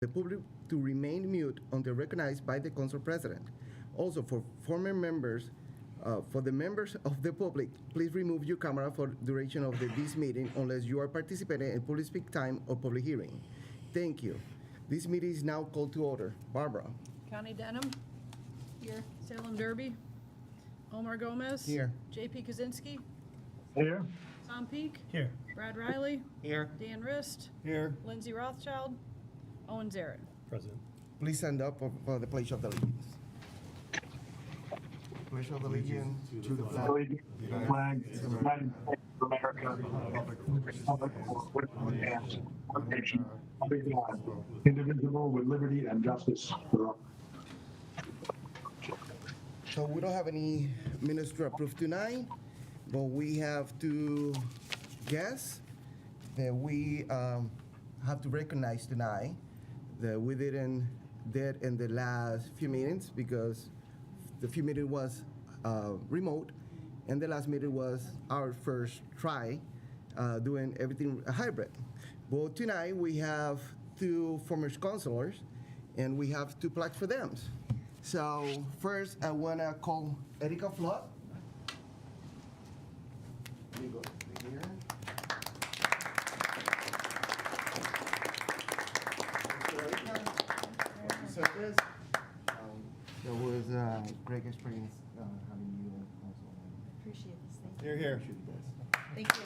the public to remain mute until recognized by the council president. Also, for former members, for the members of the public, please remove your camera for duration of this meeting unless you are participating in public speak time or public hearing. Thank you. This meeting is now called to order. Barbara. Connie Denham. Here. Salem Derby. Omar Gomez. Here. JP Kaczynski. Here. Tom Peak. Here. Brad Riley. Here. Dan Rist. Here. Lindsay Rothschild. Owen Zaret. President. Please stand up for the pledge of the allegiance. Pledge of allegiance to the flag. Flag, United States of America, Republic for which it stands, one nation, under God, indivisible, with liberty and justice for all. So we don't have any minutes to approve tonight, but we have to guess that we have to recognize tonight that we didn't did in the last few meetings because the few meeting was remote, and the last meeting was our first try doing everything hybrid. But tonight we have two former councilors, and we have two plaques for them. So first, I wanna call Erica Flott. Here you go. Here. Service. That was a great experience having you also. Appreciate this thing. Here, here. Appreciate you guys. Thank you.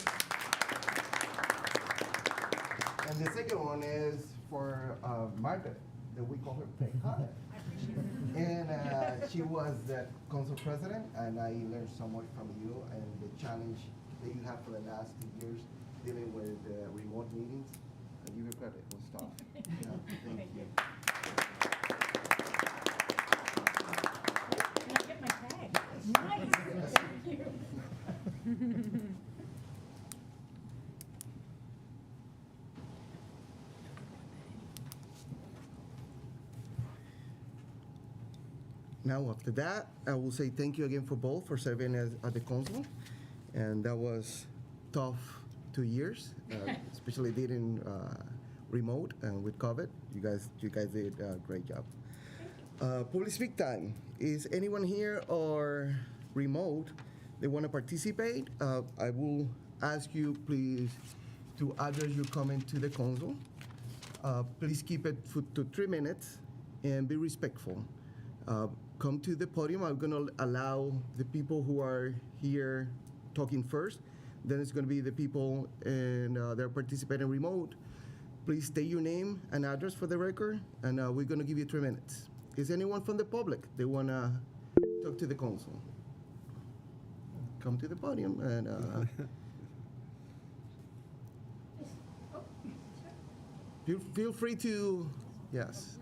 And the second one is for Margaret, that we call her Peg Hunter. I appreciate it. And she was the council president, and I learned so much from you and the challenge that you had for the last 2 years dealing with remote meetings. I give you credit, it was tough. Yeah, thank you. Can I get my tag? Nice. Thank you. Now, after that, I will say thank you again for both for serving as at the council, and that was tough 2 years, especially dealing remote and with COVID. You guys did a great job. Public speak time. Is anyone here or remote they want to participate? I will ask you please to address your comment to the council. Please keep it to 3 minutes and be respectful. Come to the podium. I'm going to allow the people who are here talking first. Then it's going to be the people and they're participating remote. Please state your name and address for the record, and we're going to give you 3 minutes. Is anyone from the public they want to talk to the council? Come to the podium and feel free to, yes.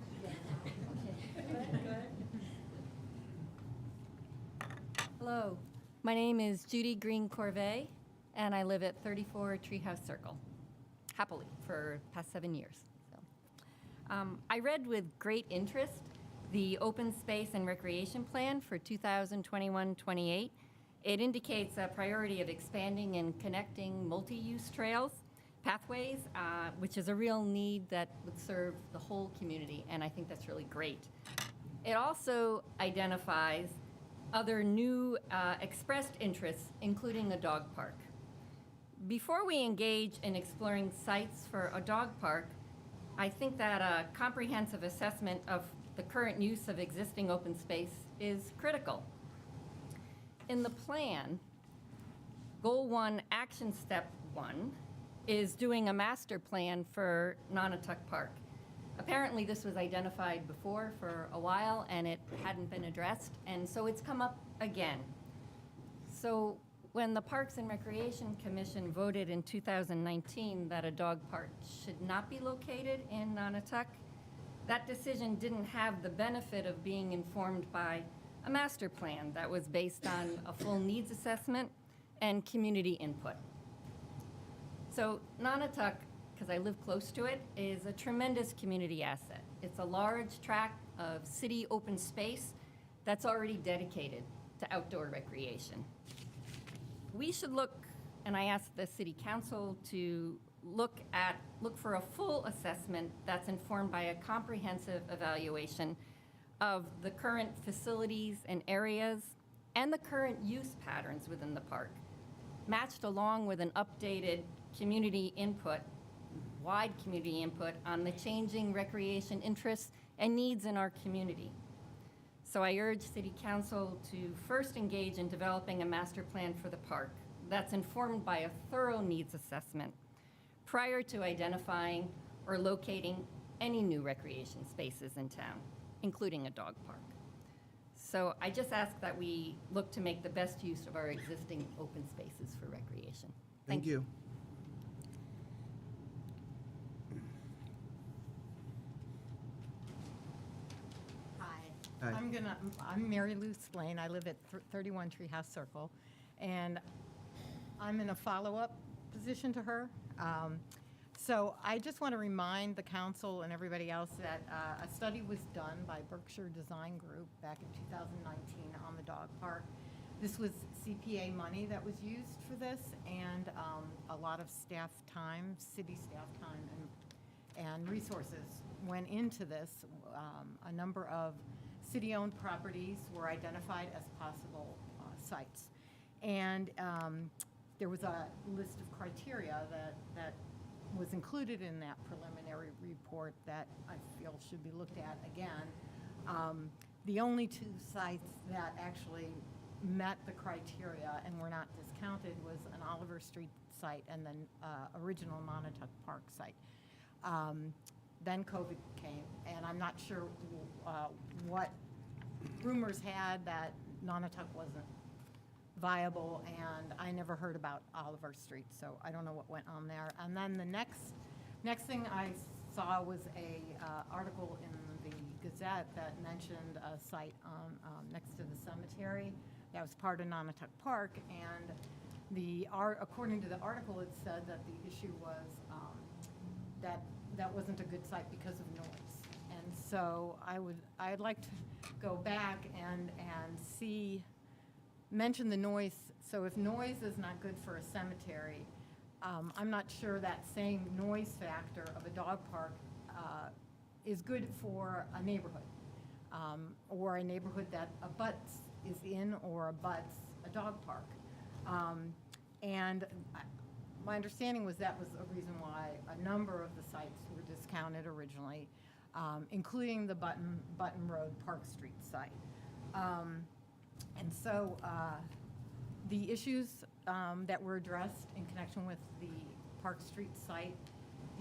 Hello, my name is Judy Green Corvée, and I live at 34 Treehouse Circle, happily for the past 7 years. So, I read with great interest the Open Space and Recreation Plan for 2021-28. It indicates a priority of expanding and connecting multi-use trails, pathways, which is a real need that would serve the whole community, and I think that's really great. It also identifies other new expressed interests, including a dog park. Before we engage in exploring sites for a dog park, I think that a comprehensive assessment of the current use of existing open space is critical. In the plan, Goal 1, Action Step 1, is doing a master plan for Nonotuck Park. Apparently this was identified before for a while and it hadn't been addressed, and so it's come up again. So when the Parks and Recreation Commission voted in 2019 that a dog park should not be located in Nonotuck, that decision didn't have the benefit of being informed by a master plan that was based on a full needs assessment and community input. So Nonotuck, because I live close to it, is a tremendous community asset. It's a large tract of city open space that's already dedicated to outdoor recreation. We should look, and I asked the city council to look for a full assessment that's informed by a comprehensive evaluation of the current facilities and areas and the current use patterns within the park, matched along with an updated community input, wide community input on the changing recreation interests and needs in our community. So I urge City Council to first engage in developing a master plan for the park that's informed by a thorough needs assessment prior to identifying or locating any new recreation spaces in town, including a dog park. So I just ask that we look to make the best use of our existing open spaces for recreation. Thank you. Hi. Hi. I'm Mary Lou Splain. I live at 31 Treehouse Circle, and I'm in a follow-up position to her. So I just want to remind the council and everybody else that a study was done by Berkshire Design Group back in 2019 on the dog park. This was CPA money that was used for this, and a lot of staff time, city staff time, and resources went into this. A number of city-owned properties were identified as possible sites. And there was a list of criteria that was included in that preliminary report that I feel should be looked at again. The only two sites that actually met the criteria and were not discounted was an Oliver Street site and then original Nonotuck Park site. Then COVID came, and I'm not sure what rumors had that Nonotuck wasn't viable, and I never heard about Oliver Street, so I don't know what went on there. And then the next thing I saw was a article in the Gazette that mentioned a site on next to the cemetery that was part of Nonotuck Park, and according to the article, it said that the issue was that wasn't a good site because of noise. And so I'd like to go back and mention the noise. So if noise is not good for a cemetery, I'm not sure that same noise factor of a dog park is good for a neighborhood, or a neighborhood that abuts is in or abuts a dog park. And my understanding was that was a reason why a number of the sites were discounted originally, including the Button Road Park Street site. And so the issues that were addressed in connection with the Park Street site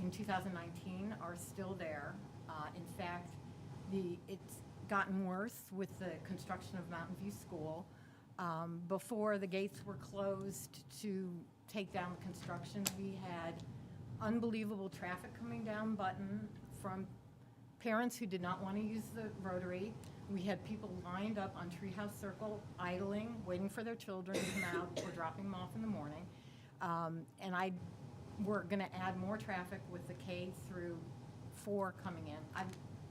in 2019 are still there. In fact, it's gotten worse with the construction of Mountain View School. Before the gates were closed to take down the construction, we had unbelievable traffic coming down Button from parents who did not want to use the Rotary. We had people lined up on Treehouse Circle, idling, waiting for their children to come out or dropping them off in the morning. And we're going to add more traffic with the K through 4 coming in.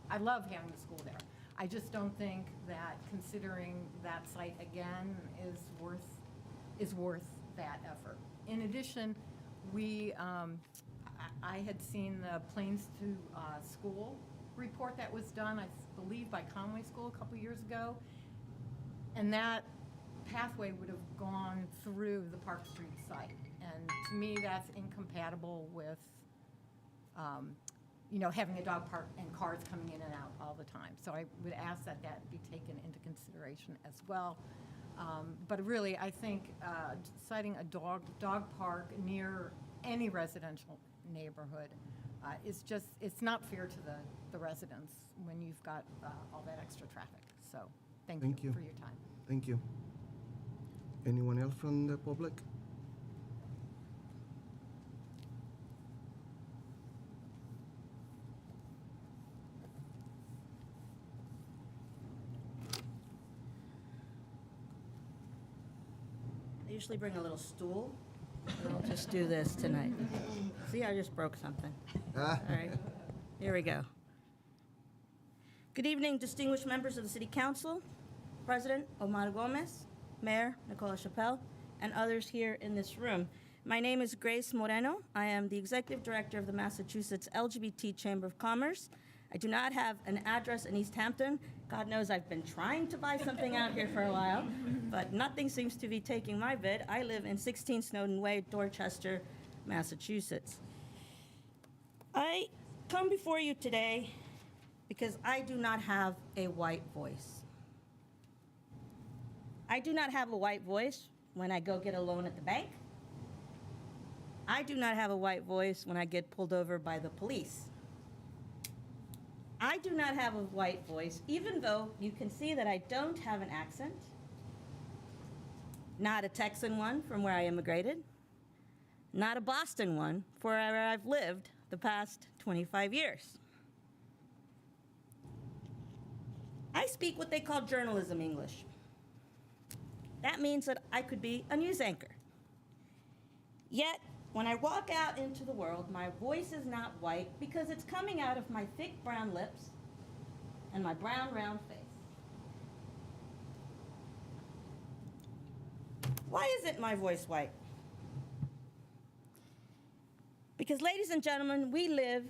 I love having the school there. I just don't think that considering that site again is worth that effort. In addition, I had seen the Plains to School report that was done, I believe, by Conway School a couple years ago, and that pathway would have gone through the Park Street site. And to me, that's incompatible with having a dog park and cars coming in and out all the time. So I would ask that be taken into consideration as well. But really, I think citing a dog park near any residential neighborhood it's not fair to the residents when you've got all that extra traffic. So thank you for your time. Thank you. Anyone else from the public? I usually bring a little stool, and I'll just do this tonight. See, I just broke something. All right, here we go. Good evening, distinguished members of the City Council, President Omar Gomez, Mayor Nicola Chappelle, and others here in this room. My name is Grace Moreno. I am the Executive Director of the Massachusetts LGBT Chamber of Commerce. I do not have an address in Easthampton. God knows I've been trying to buy something out here for a while, but nothing seems to be taking my bid. I live in 16 Snowden Way, Dorchester, Massachusetts. I come before you today because I do not have a white voice. I do not have a white voice when I go get a loan at the bank. I do not have a white voice when I get pulled over by the police. I do not have a white voice, even though you can see that I don't have an accent. Not a Texan one from where I immigrated. Not a Boston one for where I've lived the past 25 years. I speak what they call journalism English. That means that I could be a news anchor. Yet, when I walk out into the world, my voice is not white because it's coming out of my thick brown lips and my brown round face. Why isn't my voice white? Because, ladies and gentlemen, we live,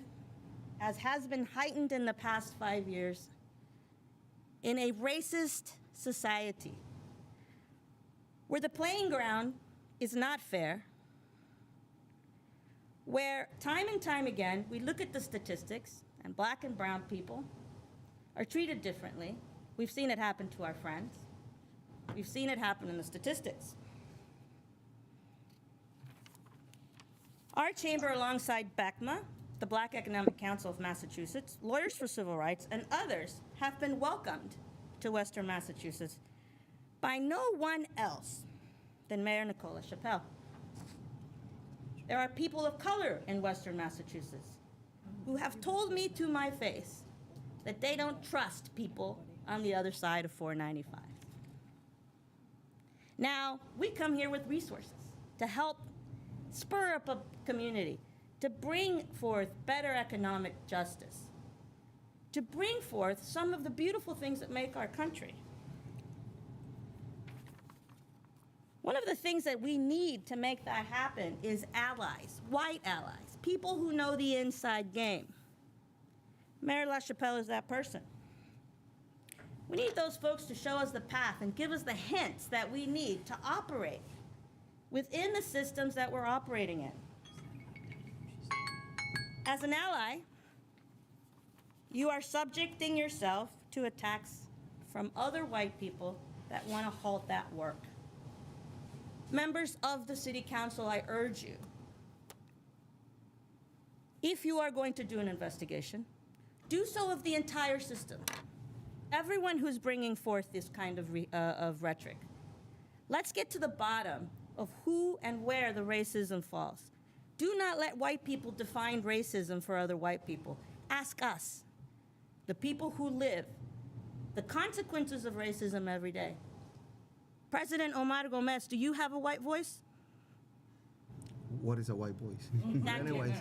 as has been heightened in the past 5 years, in a racist society where the playing ground is not fair, where time and time again we look at the statistics and black and brown people are treated differently. We've seen it happen to our friends. We've seen it happen in the statistics. Our chamber, alongside BECMA, the Black Economic Council of Massachusetts, Lawyers for Civil Rights, and others have been welcomed to Western Massachusetts by no one else than Mayor Nicola Chappelle. There are people of color in Western Massachusetts who have told me to my face that they don't trust people on the other side of 495. Now, we come here with resources to help spur up a community, to bring forth better economic justice, to bring forth some of the beautiful things that make our country. One of the things that we need to make that happen is allies, white allies, people who know the inside game. Mayor LaChapelle is that person. We need those folks to show us the path and give us the hints that we need to operate within the systems that we're operating in. As an ally, you are subjecting yourself to attacks from other white people that want to halt that work. Members of the City Council, I urge you, if you are going to do an investigation, do so of the entire system. Everyone who's bringing forth this kind of rhetoric. Let's get to the bottom of who and where the racism falls. Do not let white people define racism for other white people. Ask us, the people who live the consequences of racism every day. President Omar Gomez, do you have a white voice? What is a white voice? Exactly. Anyways,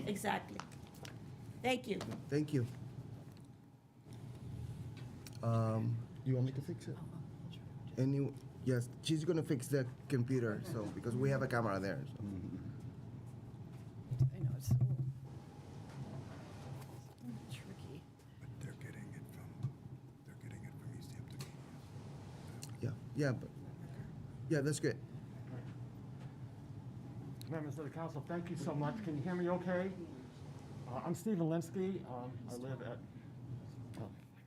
Exactly. Thank you. thank you. You want me to fix it? Yes, she's gonna fix the computer, so, because we have a camera there. So. I know, it's so tricky. They're getting it from Easthampton. Yeah, that's good. Members of the council, thank you so much. Can you hear me okay? I'm Stephen Linsky. I live at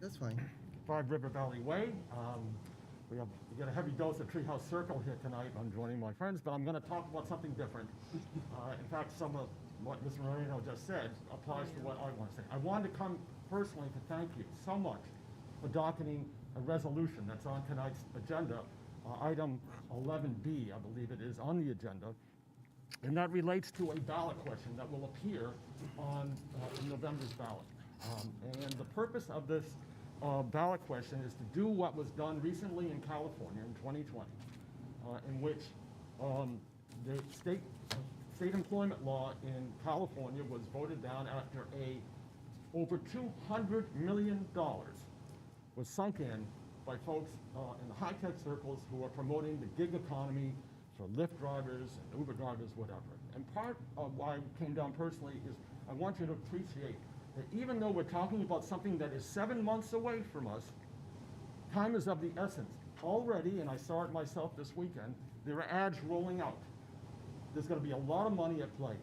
That's fine. 5 River Valley Way. We get a heavy dose of Treehouse Circle here tonight. I'm joining my friends, but I'm going to talk about something different. In fact, some of what Ms. Moreno just said applies to what I want to say. I wanted to come personally to thank you so much for docketing a resolution that's on tonight's agenda, item 11B, I believe it is, on the agenda. And that relates to a ballot question that will appear on November's ballot. And the purpose of this ballot question is to do what was done recently in California in 2020, in which the state employment law in California was voted down after over $200 million was sunk in by folks in the high-tech circles who are promoting the gig economy for Lyft drivers and Uber drivers, whatever. And part of why I came down personally is I want you to appreciate that even though we're talking about something that is 7 months away from us, time is of the essence. Already, and I saw it myself this weekend, there are ads rolling out. There's going to be a lot of money at play.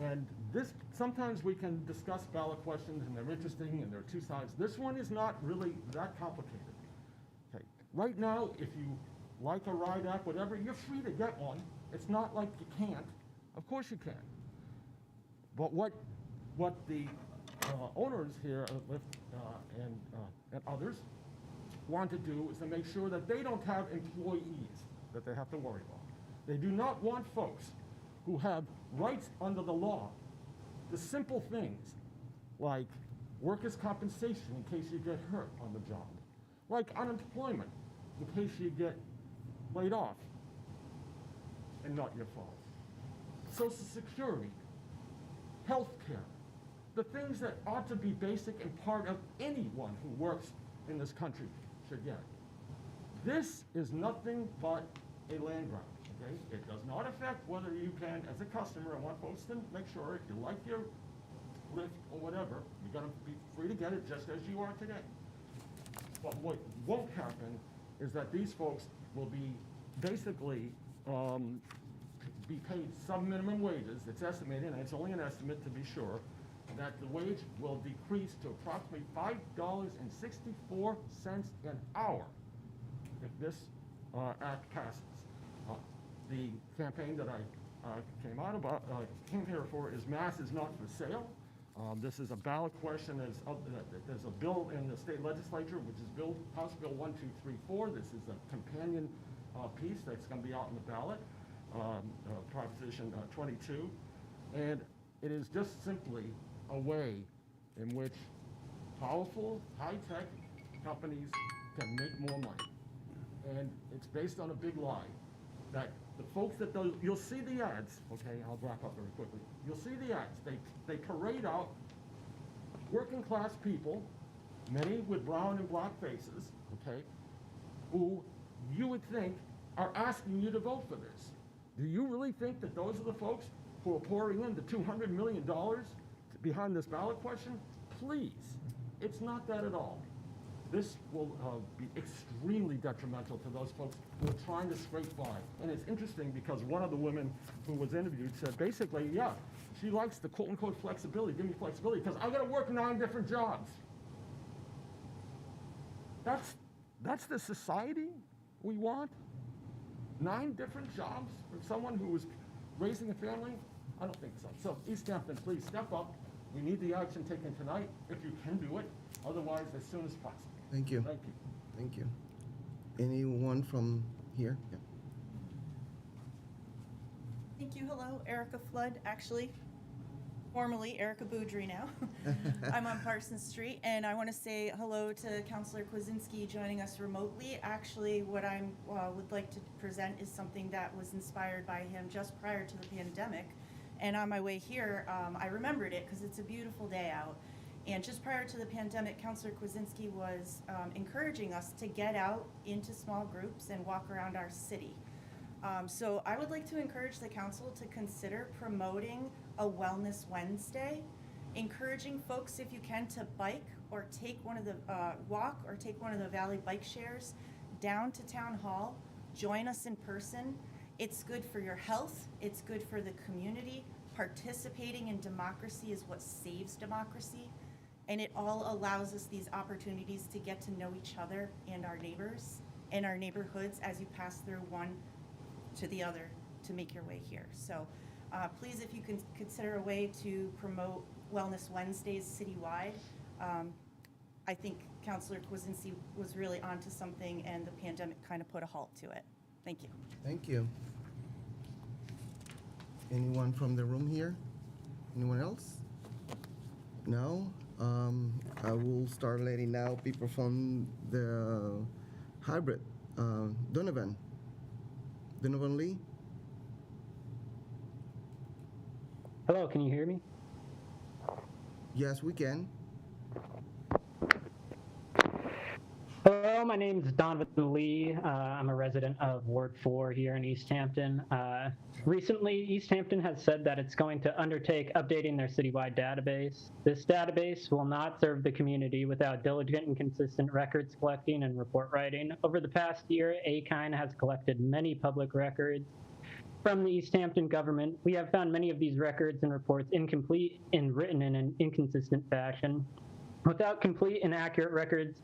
And this, sometimes we can discuss ballot questions and they're interesting and there are two sides. This one is not really that complicated. Okay. Right now, if you like a ride app, whatever, you're free to get one. It's not like you can't. Of course you can. But what the owners here at Lyft and others want to do is to make sure that they don't have employees that they have to worry about. They do not want folks who have rights under the law, the simple things like workers' compensation in case you get hurt on the job, like unemployment in case you get laid off and not your fault, Social Security, health care, the things that ought to be basic and part of anyone who works in this country should get. This is nothing but a land grab, okay? It does not affect whether you can, as a customer, I want folks to make sure if you like your Lyft or whatever, you're gonna be free to get it just as you are today. But what won't happen is that these folks will be basically be paid some-minimum wages. It's estimated, and it's only an estimate to be sure, that the wage will decrease to approximately $5.64 an hour if this act passes. The campaign that I came here for is mass is not for sale. This is a ballot question. There's a bill in the state legislature, which is House Bill 1234. This is a companion piece that's going to be out in the ballot, Proposition 22. And it is just simply a way in which powerful, high-tech companies can make more money. And it's based on a big lie that the folks that you'll see the ads, okay, I'll wrap up very quickly. You'll see the ads. They parade out working class people, many with brown and black faces, okay, who you would think are asking you to vote for this. Do you really think that those are the folks who are pouring in the $200 million behind this ballot question? Please, it's not that at all. This will be extremely detrimental to those folks who are trying to scrape by. And it's interesting because one of the women who was interviewed said basically, yeah, she likes the quote-unquote flexibility. Give me flexibility because I got to work 9 different jobs. That's the society we want? 9 different jobs for someone who is raising a family? I don't think so. So Easthampton, please step up. We need the action taken tonight, if you can do it. Otherwise, as soon as possible. Thank you. Thank you. Thank you. Anyone from here? Yeah. Thank you. Hello, Erica Flood, actually, formerly Erica Boudry now. I'm on Parsons Street, and I want to say hello to Councilor Kwasinski joining us remotely. Actually, what I would like to present is something that was inspired by him just prior to the pandemic. And on my way here, I remembered it because it's a beautiful day out. And just prior to the pandemic, Councilor Kwasinski was encouraging us to get out into small groups and walk around our city. So I would like to encourage the council to consider promoting a Wellness Wednesday, encouraging folks, if you can, to bike or take one of the walk or take one of the Valley bike shares down to Town Hall, join us in person. It's good for your health, it's good for the community. Participating in democracy is what saves democracy. And it all allows us these opportunities to get to know each other and our neighbors and our neighborhoods as you pass through one to the other to make your way here. So please, if you can consider a way to promote Wellness Wednesdays citywide, I think Councilor Kwasinski was really onto something and the pandemic kind of put a halt to it. Thank you. Thank you. Anyone from the room here? Anyone else? No? I will start letting now people from the hybrid. Donovan Lee? Hello, can you hear me? Yes, we can. Hello, my name is Donovan Lee. I'm a resident of Ward 4 here in Easthampton. Recently, Easthampton has said that it's going to undertake updating their citywide database. This database will not serve the community without diligent and consistent records collecting and report writing. Over the past year, AKINE has collected many public records from the Easthampton government. We have found many of these records and reports incomplete and written in an inconsistent fashion. Without complete and accurate records,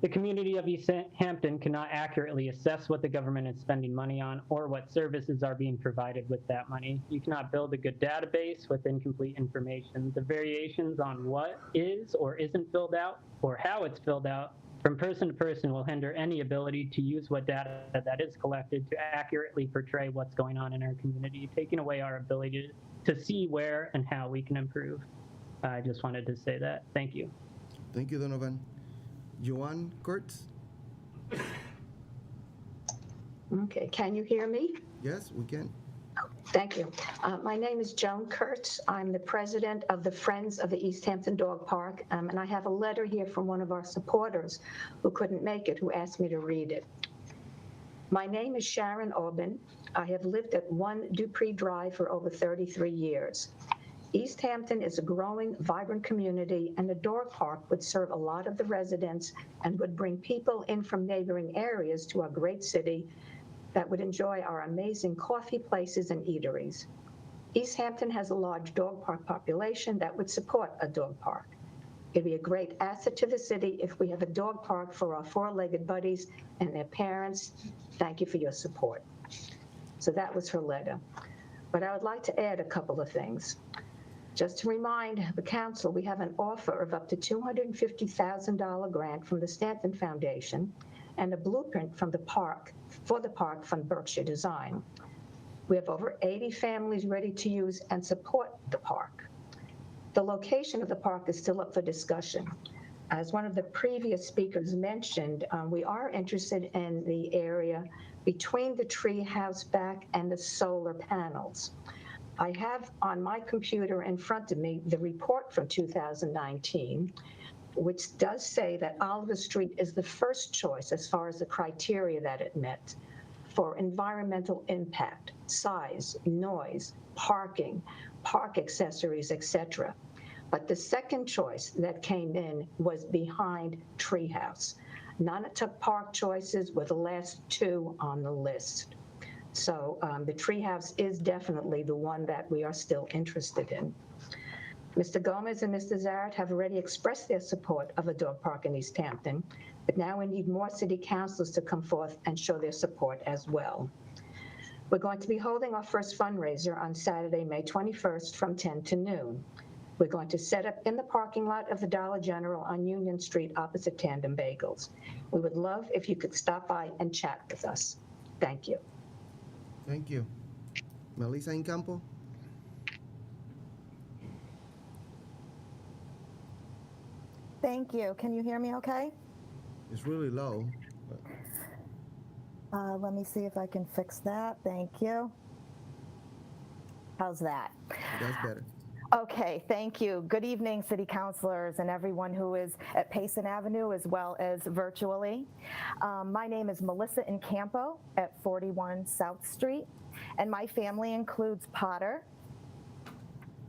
the community of Easthampton cannot accurately assess what the government is spending money on or what services are being provided with that money. You cannot build a good database with incomplete information. The variations on what is or isn't filled out or how it's filled out from person to person will hinder any ability to use what data that is collected to accurately portray what's going on in our community, taking away our ability to see where and how we can improve. I just wanted to say that. Thank you. Thank you, Donovan. Joanne Kurtz? Okay, can you hear me? Yes, we can. Thank you. My name is Joan Kurtz. I'm the president of the Friends of the Easthampton Dog Park, and I have a letter here from one of our supporters who couldn't make it, who asked me to read it. My name is Sharon Aubin. I have lived at 1 Dupree Drive for over 33 years. Easthampton is a growing, vibrant community, and the dog park would serve a lot of the residents and would bring people in from neighboring areas to our great city that would enjoy our amazing coffee places and eateries. Easthampton has a large dog park population that would support a dog park. It'd be a great asset to the city if we have a dog park for our four-legged buddies and their parents. Thank you for your support. So that was her letter. But I would like to add a couple of things. Just to remind the council, we have an offer of up to $250,000 grant from the Stanton Foundation and a blueprint from the park from Berkshire Design. We have over 80 families ready to use and support the park. The location of the park is still up for discussion. As one of the previous speakers mentioned, we are interested in the area between the tree house back and the solar panels. I have on my computer in front of me the report from 2019, which does say that Oliver Street is the first choice as far as the criteria that it met for environmental impact, size, noise, parking, park accessories, etc. But the second choice that came in was behind Treehouse. Nonotuck Park choices were the last two on the list. So the Treehouse is definitely the one that we are still interested in. Mr. Gomez and Mr. Zaret have already expressed their support of a dog park in Easthampton, but now we need more city councilors to come forth and show their support as well. We're going to be holding our first fundraiser on Saturday, May 21st from 10 to noon. We're going to set up in the parking lot of the Dollar General on Union Street opposite Tandem Bagels. We would love if you could stop by and chat with us. Thank you. Thank you. Melissa Incampo? Thank you. Can you hear me okay? It's really low. But Let me see if I can fix that. Thank you. How's that? that's better. Okay, thank you. Good evening, city councilors and everyone who is at Payson Avenue as well as virtually. My name is Melissa Incampo at 41 South Street, and my family includes Potter.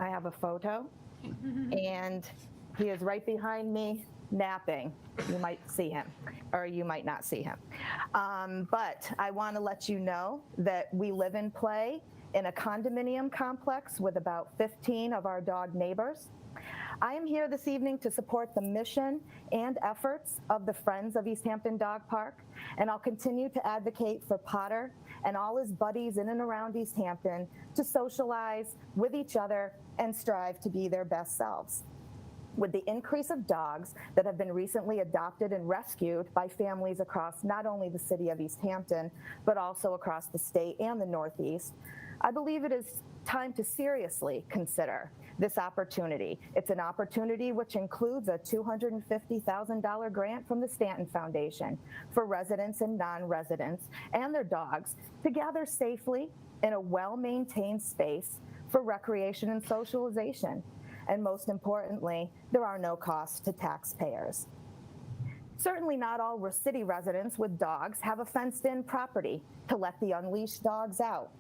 I have a photo, and he is right behind me napping. You might see him, or you might not see him. But I want to let you know that we live and play in a condominium complex with about 15 of our dog neighbors. I am here this evening to support the mission and efforts of the Friends of Easthampton Dog Park, and I'll continue to advocate for Potter and all his buddies in and around Easthampton to socialize with each other and strive to be their best selves. With the increase of dogs that have been recently adopted and rescued by families across not only the city of Easthampton, but also across the state and the Northeast, I believe it is time to seriously consider this opportunity. It's an opportunity which includes a $250,000 grant from the Stanton Foundation for residents and non-residents and their dogs to gather safely in a well-maintained space for recreation and socialization. And most importantly, there are no costs to taxpayers. Certainly not all city residents with dogs have a fenced-in property to let the unleashed dogs out.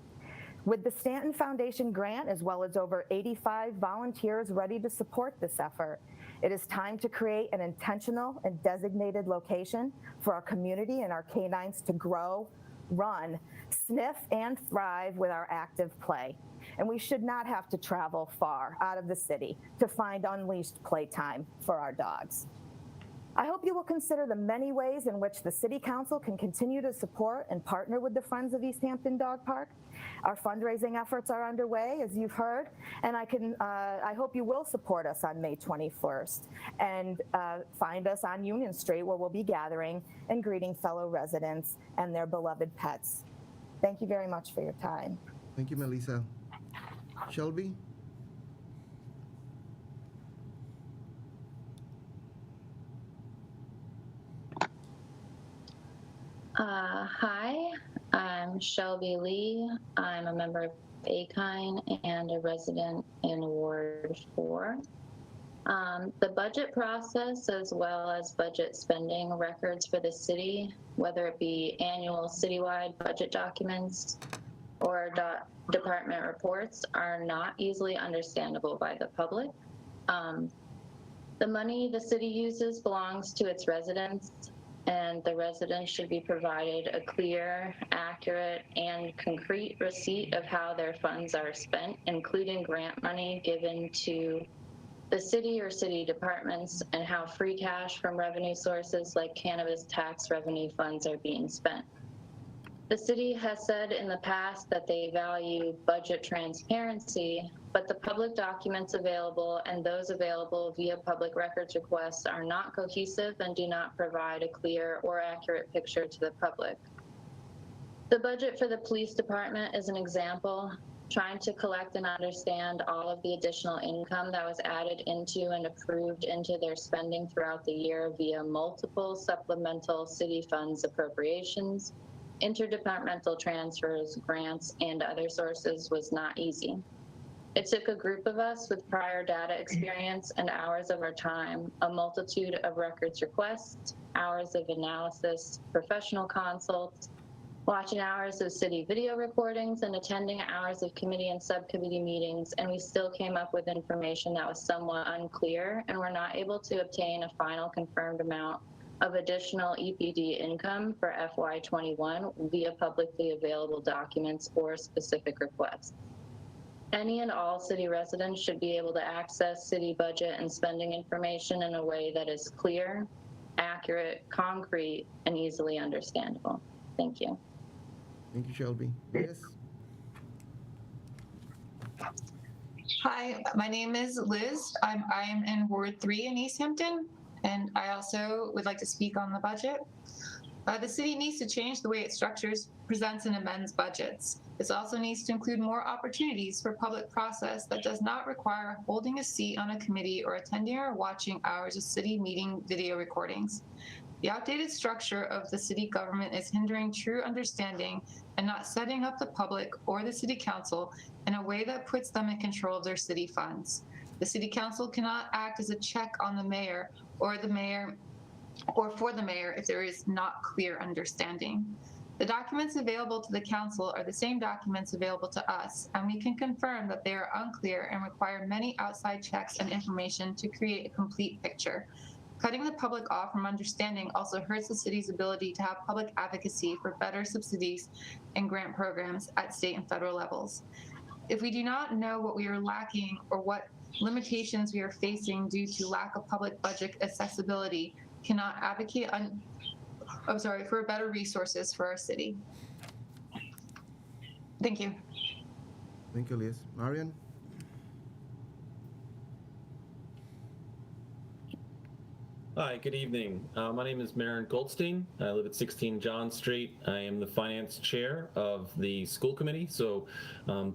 With the Stanton Foundation grant, as well as over 85 volunteers ready to support this effort, it is time to create an intentional and designated location for our community and our canines to grow, run, sniff, and thrive with our active play. And we should not have to travel far out of the city to find unleashed playtime for our dogs. I hope you will consider the many ways in which the City Council can continue to support and partner with the Friends of Easthampton Dog Park. Our fundraising efforts are underway, as you've heard, and I hope you will support us on May 21st and find us on Union Street, where we'll be gathering and greeting fellow residents and their beloved pets. Thank you very much for your time. Thank you, Melissa. Shelby? Hi, I'm Shelby Lee. I'm a member of AKINE and a resident in Ward 4. The budget process, as well as budget spending records for the city, whether it be annual citywide budget documents or department reports, are not easily understandable by the public. The money the city uses belongs to its residents, and the residents should be provided a clear, accurate, and concrete receipt of how their funds are spent, including grant money given to the city or city departments, and how free cash from revenue sources like cannabis tax revenue funds are being spent. The city has said in the past that they value budget transparency, but the public documents available and those available via public records requests are not cohesive and do not provide a clear or accurate picture to the public. The budget for the police department is an example. Trying to collect and understand all of the additional income that was added into and approved into their spending throughout the year via multiple supplemental city funds appropriations, interdepartmental transfers, grants, and other sources was not easy. It took a group of us with prior data experience and hours of our time, a multitude of records requests, hours of analysis, professional consults, watching hours of city video recordings, and attending hours of committee and subcommittee meetings, and we still came up with information that was somewhat unclear, and were not able to obtain a final confirmed amount of additional EPD income for FY21 via publicly available documents or specific requests. Any and all city residents should be able to access city budget and spending information in a way that is clear, accurate, concrete, and easily understandable. Thank you. Thank you, Shelby. Yes? Hi, my name is Liz. I am in Ward 3 in Easthampton, and I also would like to speak on the budget. The city needs to change the way it structures, presents, and amends budgets. This also needs to include more opportunities for public process that does not require holding a seat on a committee or attending or watching hours of city meeting video recordings. The outdated structure of the city government is hindering true understanding and not setting up the public or the city council in a way that puts them in control of their city funds. The city council cannot act as a check on the mayor or for the mayor if there is not clear understanding. The documents available to the council are the same documents available to us, and we can confirm that they are unclear and require many outside checks and information to create a complete picture. Cutting the public off from understanding also hurts the city's ability to have public advocacy for better subsidies and grant programs at state and federal levels. If we do not know what we are lacking or what limitations we are facing due to lack of public budget accessibility, cannot advocate for better resources for our city. Thank you. Thank you, Liz. Marian? Hi, good evening. My name is Maren Goldstein. I live at 16 John Street. I am the finance chair of the school committee. So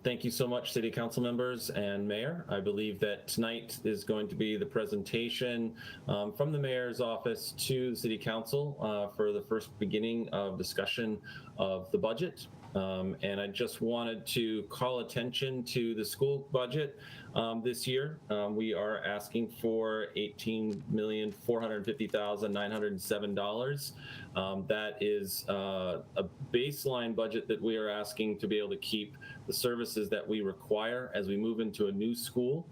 thank you so much, city council members and mayor. I believe that tonight is going to be the presentation from the mayor's office to the city council for the first beginning of discussion of the budget. And I just wanted to call attention to the school budget this year. We are asking for $18,450,907. That is a baseline budget that we are asking to be able to keep the services that we require as we move into a new school.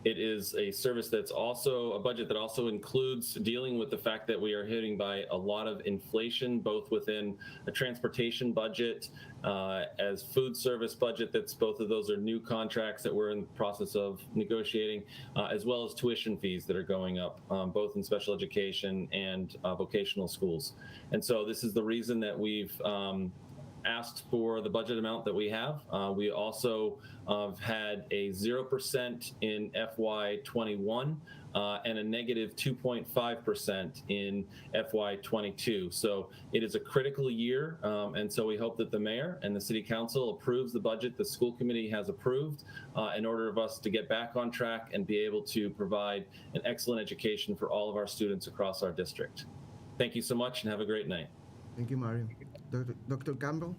It is a service that's also a budget that also includes dealing with the fact that we are hitting by a lot of inflation, both within a transportation budget, as food service budget. That's both of those are new contracts that we're in the process of negotiating, as well as tuition fees that are going up, both in special education and vocational schools. And so this is the reason that we've asked for the budget amount that we have. We also had a 0% in FY21 and a negative 2.5% in FY22. So it is a critical year, and so we hope that the mayor and the city council approves the budget the school committee has approved in order of us to get back on track and be able to provide an excellent education for all of our students across our district. Thank you so much and have a great night. Thank you, Mario. Dr. Campbell?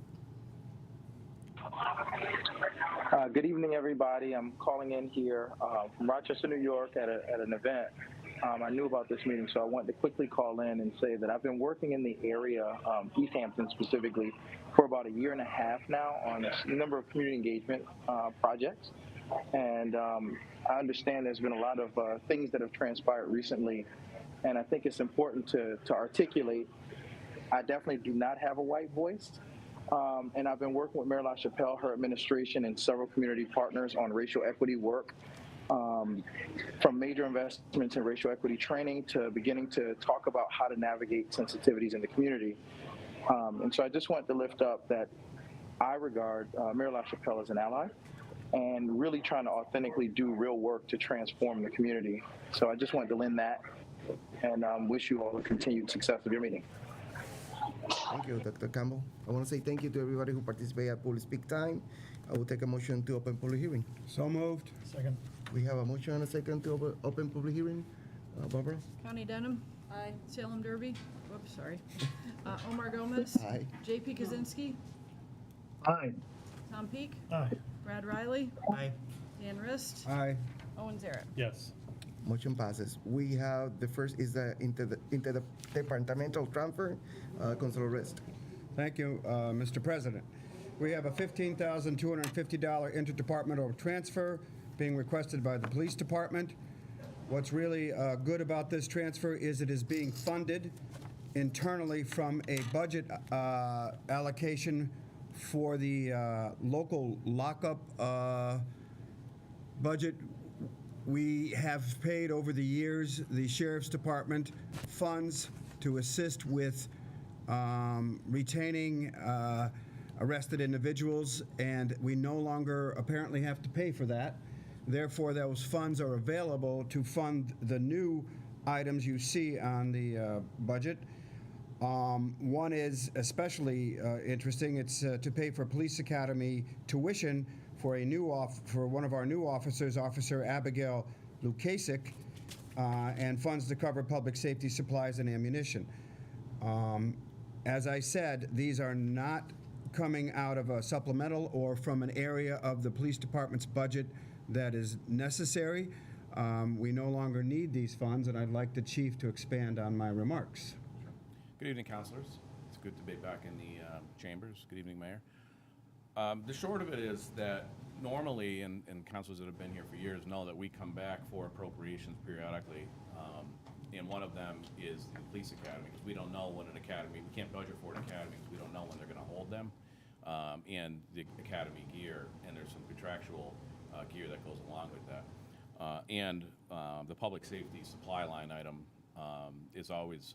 Good evening, everybody. I'm calling in here from Rochester, New York at an event. I knew about this meeting, so I wanted to quickly call in and say that I've been working in the area, Easthampton specifically, for about a year and a half now on a number of community engagement projects. And I understand there's been a lot of things that have transpired recently, and I think it's important to articulate I definitely do not have a white voice. And I've been working with Mayor LaChapelle, her administration, and several community partners on racial equity work, from major investments in racial equity training to beginning to talk about how to navigate sensitivities in the community. And so I just want to lift up that I regard Mayor LaChapelle as an ally and really trying to authentically do real work to transform the community. So I just wanted to lend that and wish you all the continued success of your meeting. Thank you, Dr. Campbell. I want to say thank you to everybody who participated at public speak time. I will take a motion to open public hearing. So moved. Second. We have a motion and a second to open public hearing. Barbara? Connie Denham. Aye. Salem Derby. Whoops, sorry. Omar Gomez. Aye. JP Kaczynski. Aye. Tom Peak. Aye. Brad Riley. Aye. Dan Rist. Aye. Owen Zaret. Yes. Motion passes. We have the first is the interdepartmental transfer. Councilor Rist. Thank you, Mr. President. We have a $15,250 interdepartmental transfer being requested by the police department. What's really good about this transfer is it is being funded internally from a budget allocation for the local lockup budget. We have paid over the years the Sheriff's Department funds to assist with retaining arrested individuals, and we no longer apparently have to pay for that. Therefore, those funds are available to fund the new items you see on the budget. One is especially interesting. It's to pay for police academy tuition for for one of our new officers, Officer Abigail Lukasik, and funds to cover public safety supplies and ammunition. As I said, these are not coming out of a supplemental or from an area of the police department's budget that is necessary. We no longer need these funds, and I'd like the chief to expand on my remarks. Good evening, councilors. It's good to be back in the chambers. Good evening, Mayor. The short of it is that normally, and councilors that have been here for years know that we come back for appropriations periodically, and one of them is the police academy, because we don't know when an academy, we can't budget for an academy because we don't know when they're going to hold them, and the academy gear, and there's some contractual gear that goes along with that. And the public safety supply line item is always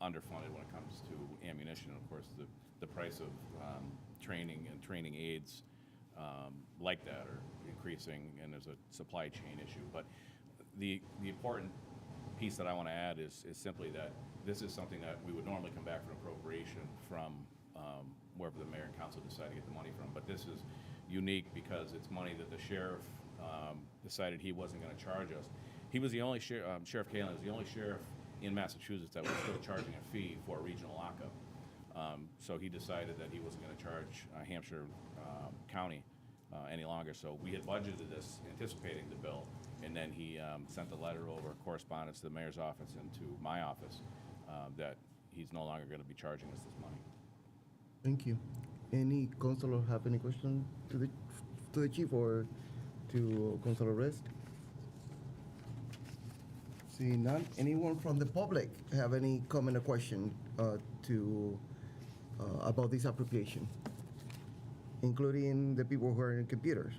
underfunded when it comes to ammunition. Of course, the price of training and training aids like that are increasing, and there's a supply chain issue. But the important piece that I want to add is simply that this is something that we would normally come back for appropriation from wherever the mayor and council decide to get the money from. But this is unique because it's money that the sheriff decided he wasn't going to charge us. He was the only Sheriff Kalin was the only sheriff in Massachusetts that was still charging a fee for a regional lockup. So he decided that he wasn't going to charge Hampshire County any longer. So we had budgeted this, anticipating the bill, and then he sent a letter over correspondence to the mayor's office and to my office that he's no longer going to be charging us this money. Thank you. Any councilor have any question to the chief or to Councilor Rest? Seeing none. Anyone from the public have any comment or question about this appropriation, including the people who are in computers?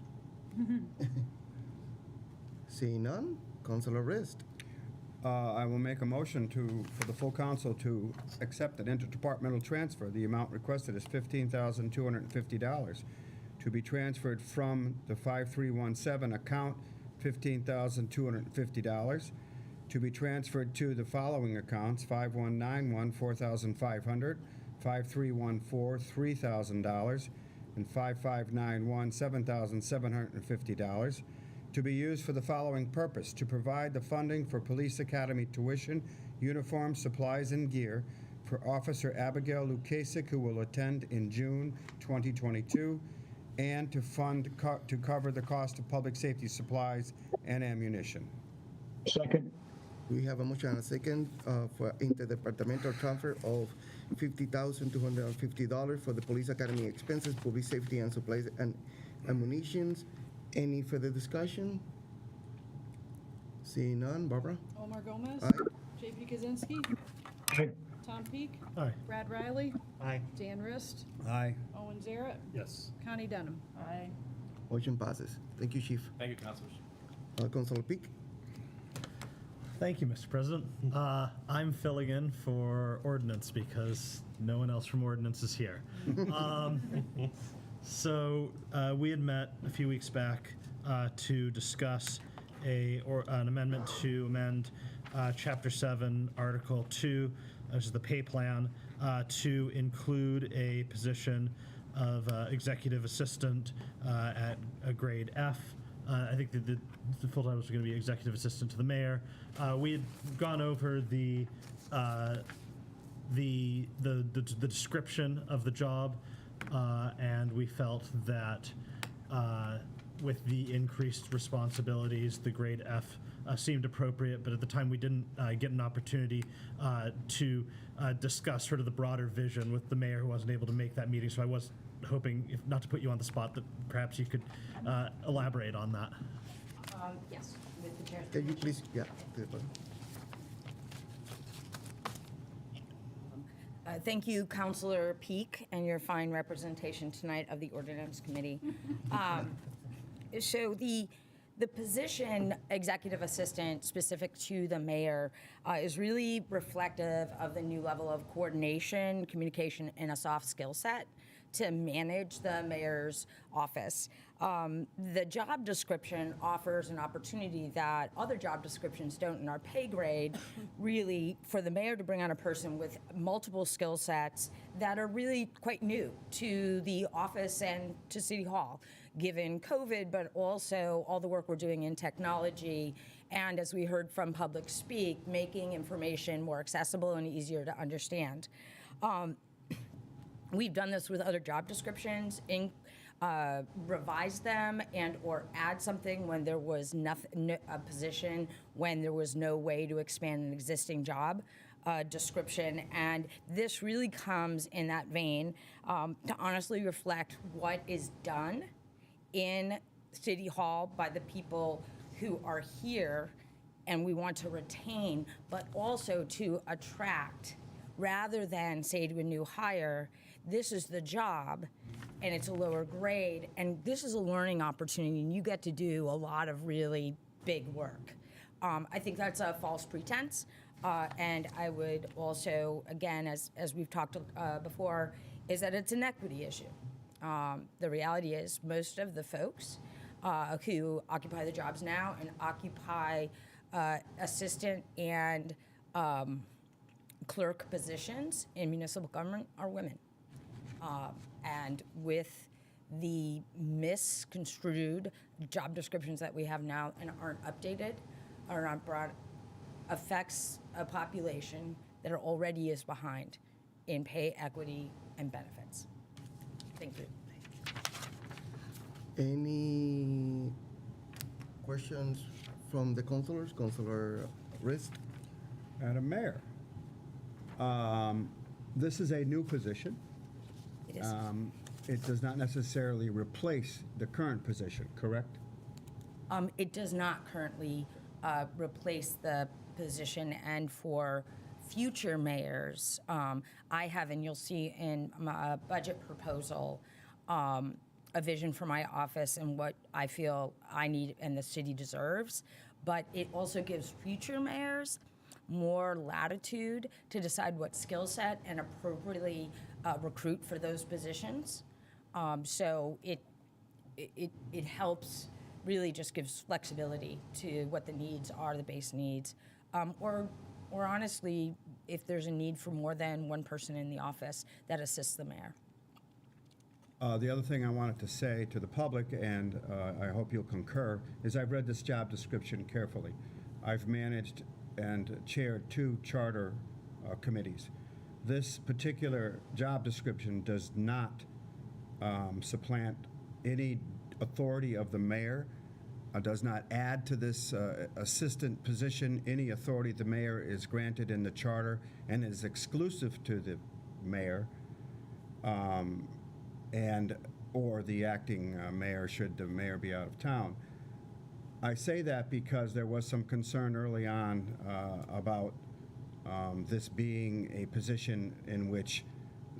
Seeing none. Councilor Rest. I will make a motion for the full council to accept an interdepartmental transfer. The amount requested is $15,250 to be transferred from the 5317 account, $15,250, to be transferred to the following accounts: 5191 $4,500, 5314 $3,000, and 5591 $7,750. To be used for the following purpose: to provide the funding for Police Academy tuition, uniforms, supplies, and gear for Officer Abigail Lukasik, who will attend in June 2022, and to cover the cost of public safety supplies and ammunition. Second. We have a motion and a second for interdepartmental transfer of $50,250 for the Police Academy expenses, police safety and supplies and ammunitions. Any further discussion? Seeing none. Barbara? Omar Gomez. Aye. JP Kaczynski. Aye. Tom Peak. Aye. Brad Riley. Aye. Dan Rist. Aye. Owen Zaret. Yes. Connie Denham. Aye. Motion passes. Thank you, Chief. Thank you, councilors. Councilor Peak. Thank you, Mr. President. I'm filling in for ordinance because no one else from ordinance is here. So we had met a few weeks back to discuss an amendment to amend Chapter 7, Article 2, which is the pay plan, to include a position of executive assistant at a grade F. I think the full title was going to be executive assistant to the mayor. We had gone over the description of the job, and we felt that with the increased responsibilities, the grade F seemed appropriate. But at the time, we didn't get an opportunity to discuss sort of the broader vision with the mayor, who wasn't able to make that meeting. So I was hoping, if not to put you on the spot, that perhaps you could elaborate on that. Yes, with the chair. Can you please, Thank you, Councilor Peak, and your fine representation tonight of the Ordinance Committee. So the position executive assistant specific to the mayor is really reflective of the new level of coordination, communication, and a soft skill set to manage the mayor's office. The job description offers an opportunity that other job descriptions don't in our pay grade, really, for the mayor to bring on a person with multiple skill sets that are really quite new to the office and to City Hall, given COVID, but also all the work we're doing in technology. And as we heard from Public Speak, making information more accessible and easier to understand. We've done this with other job descriptions, revise them and or add something when there was nothing, a position when there was no way to expand an existing job description. And this really comes in that vein to honestly reflect what is done in City Hall by the people who are here and we want to retain, but also to attract, rather than say to a new hire, this is the job and it's a lower grade and this is a learning opportunity and you get to do a lot of really big work. I think that's a false pretense. And I would also, again, as we've talked before, is that it's an equity issue. The reality is most of the folks who occupy the jobs now and occupy assistant and clerk positions in municipal government are women. And with the misconstrued job descriptions that we have now and aren't updated, are not brought, affects a population that already is behind in pay equity and benefits. Thank you. Any questions from the councilors? Councilor Rist? Madam Mayor, this is a new position. It is. It does not necessarily replace the current position, correct? It does not currently replace the position, and for future mayors, I have, and you'll see in my budget proposal, a vision for my office and what I feel I need and the city deserves. But it also gives future mayors more latitude to decide what skill set and appropriately recruit for those positions. So it helps, really just gives flexibility to what the needs are, the base needs, or honestly, if there's a need for more than one person in the office that assists the mayor. The other thing I wanted to say to the public, and I hope you'll concur, is I've read this job description carefully. I've managed and chaired 2 charter committees. This particular job description does not supplant any authority of the mayor, does not add to this assistant position any authority the mayor is granted in the charter, and is exclusive to the mayor and or the acting mayor should the mayor be out of town. I say that because there was some concern early on about this being a position in which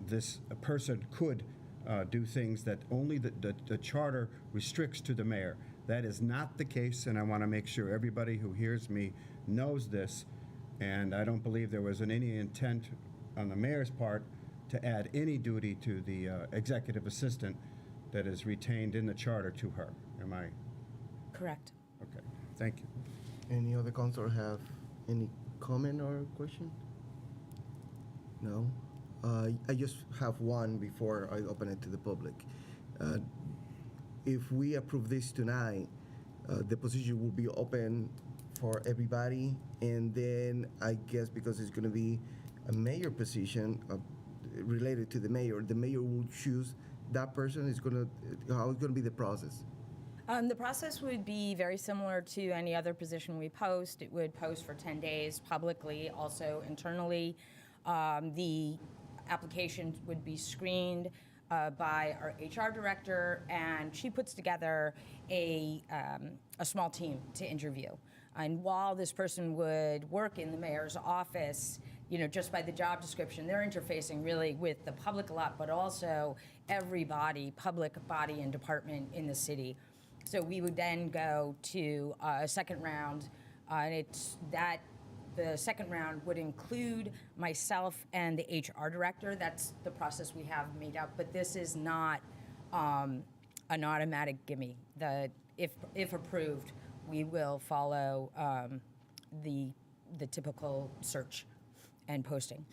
this person could do things that only the charter restricts to the mayor. That is not the case, and I want to make sure everybody who hears me knows this, and I don't believe there was any intent on the mayor's part to add any duty to the executive assistant that is retained in the charter to her. Am I? Correct. Okay, thank you. Any other councilor have any comment or question? No? I just have one before I open it to the public. If we approve this tonight, the position will be open for everybody, and then I guess because it's going to be a mayor position related to the mayor will choose that person. How it's going to be the process? The process would be very similar to any other position we post. It would post for 10 days publicly, also internally. The applications would be screened by our HR director, and she puts together a small team to interview. And while this person would work in the mayor's office, just by the job description, they're interfacing really with the public a lot, but also every body, public body and department in the city. So we would then go to a second round, and the second round would include myself and the HR director. That's the process we have made up, but this is not an automatic gimme. If approved, we will follow the typical search and posting.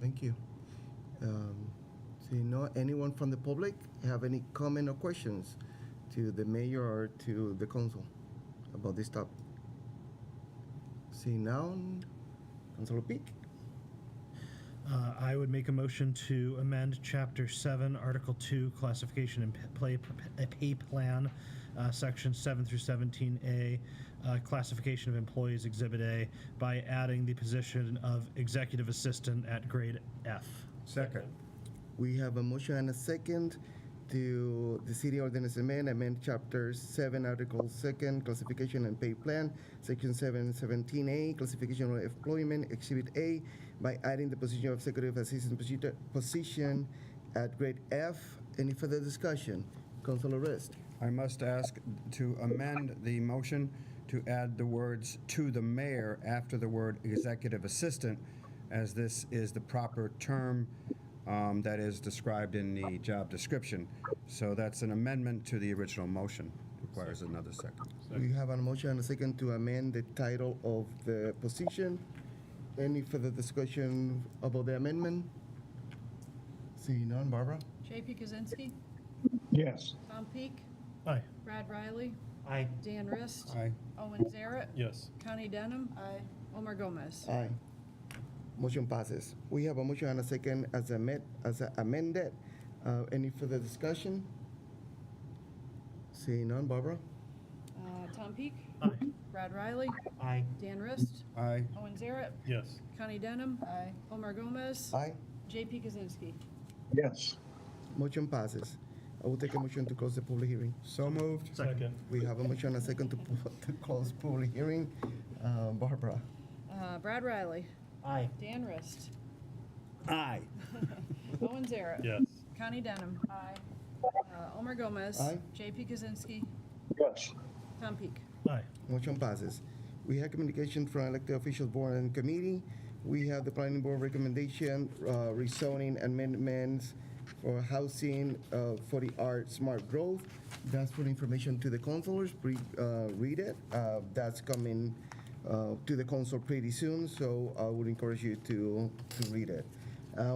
Thank you. Anyone from the public have any comment or questions to the mayor or to the council about this topic? Seeing none, Councilor Peak. I would make a motion to amend Chapter 7, Article 2, Classification and Pay Plan, Section 7 through 17A, Classification of Employees, Exhibit A, by adding the position of Executive Assistant at grade F. Second. We have a motion and a second to the City Ordinance amend Chapter 7, Article 2, Classification and Pay Plan, Section 717A, Classification of Employment, Exhibit A, by adding the position of Executive Assistant position at grade F. Any further discussion? Councilor Rist. I must ask to amend the motion to add the words "to the mayor" after the word "executive assistant," as this is the proper term that is described in the job description. So that's an amendment to the original motion. Requires another second. We have a motion and a second to amend the title of the position. Any further discussion about the amendment? Seeing none, Barbara? J.P. Kaczynski, Yes. Tom Peak, Aye. Brad Riley, Aye. Dan Rist, Aye. Owen Zaret, Yes. Connie Denham, Omar Gomez. Aye. Motion passes. We have a motion and a second as amended. Any further discussion? Seeing none, Barbara? Tom Peak? Aye. Brad Riley? Aye. Dan Rist? Aye. Owen Zaret? Yes. Connie Denham? Aye. Omar Gomez? Aye. JP Kaczynski? Yes. Motion passes. I will take a motion to close the public hearing. So moved. Second. We have a motion and a second to close public hearing. Barbara? Brad Riley? Aye. Dan Rist? Aye. Owen Zaret? Yes. Connie Denham? Aye. Omar Gomez? Aye. JP Kaczynski? Yes. Tom Peak? Aye. Motion passes. We have communication from elected officials, board and committee. We have the planning board recommendation, rezoning amendments for housing, for the art smart growth. That's for information to the councilors. Read it. That's coming to the council pretty soon, so I would encourage you to read it.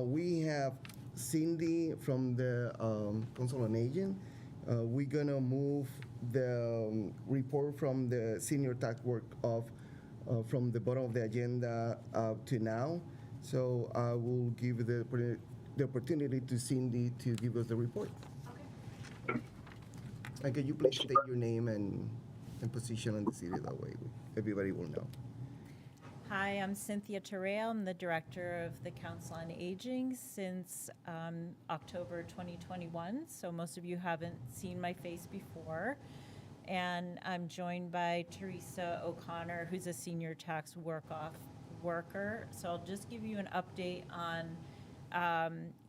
We have Cindy from the Council on Aging. We're gonna move the report from the senior tax work from the bottom of the agenda to now. So I will give the opportunity to Cindy to give us the report. Okay. And can you please state your name and position in the city, that way everybody will know. Hi, I'm Cynthia Terrell. I'm the director of the Council on Aging since October 2021, so most of you haven't seen my face before. And I'm joined by Teresa O'Connor, who's a senior tax worker. So I'll just give you an update on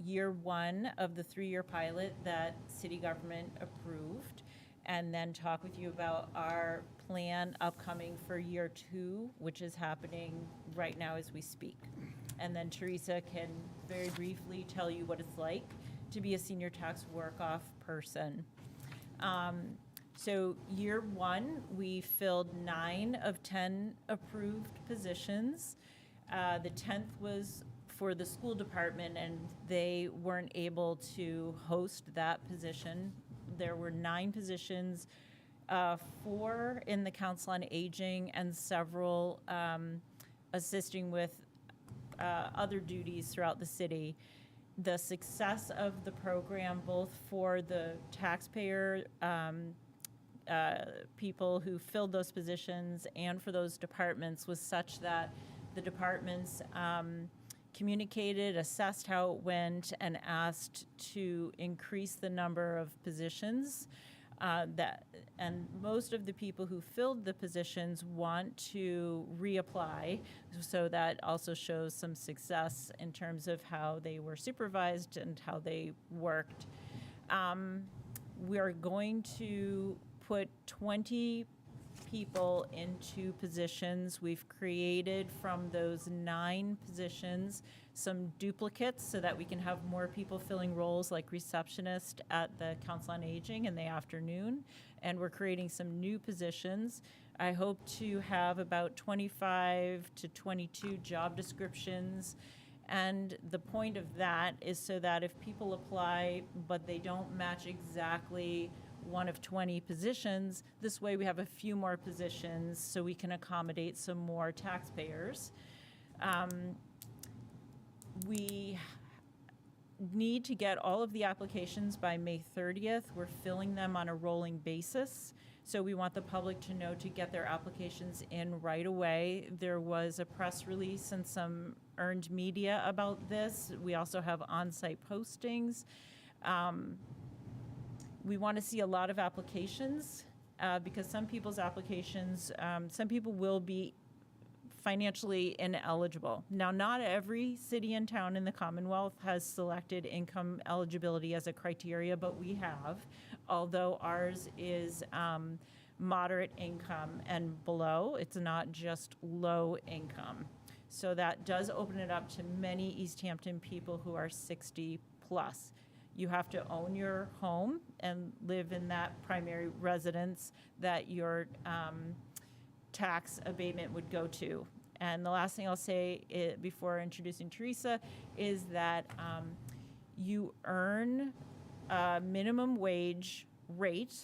year one of the 3-year pilot that city government approved, and then talk with you about our plan upcoming for year 2, which is happening right now as we speak. And then Teresa can very briefly tell you what it's like to be a senior tax work-off person. So year 1, we filled 9 of 10 approved positions. The 10th was for the school department, and they weren't able to host that position. There were 9 positions, 4 in the Council on Aging, and several assisting with other duties throughout the city. The success of the program, both for the taxpayer people who filled those positions and for those departments, was such that the departments communicated, assessed how it went, and asked to increase the number of positions. And most of the people who filled the positions want to reapply, so that also shows some success in terms of how they were supervised and how they worked. We are going to put 20 people into positions. We've created from those 9 positions some duplicates so that we can have more people filling roles like receptionist at the Council on Aging in the afternoon. And we're creating some new positions. I hope to have about 25 to 22 job descriptions. And the point of that is so that if people apply but they don't match exactly one of 20 positions, this way we have a few more positions so we can accommodate some more taxpayers. We need to get all of the applications by May 30th. We're filling them on a rolling basis. So we want the public to know to get their applications in right away. There was a press release and some earned media about this. We also have on-site postings. We want to see a lot of applications because some people's applications, some people will be financially ineligible. Now, not every city and town in the Commonwealth has selected income eligibility as a criteria, but we have, although ours is moderate income and below. It's not just low income. So that does open it up to many Easthampton people who are 60 plus. You have to own your home and live in that primary residence that your tax abatement would go to. And the last thing I'll say before introducing Teresa is that you earn a minimum wage rate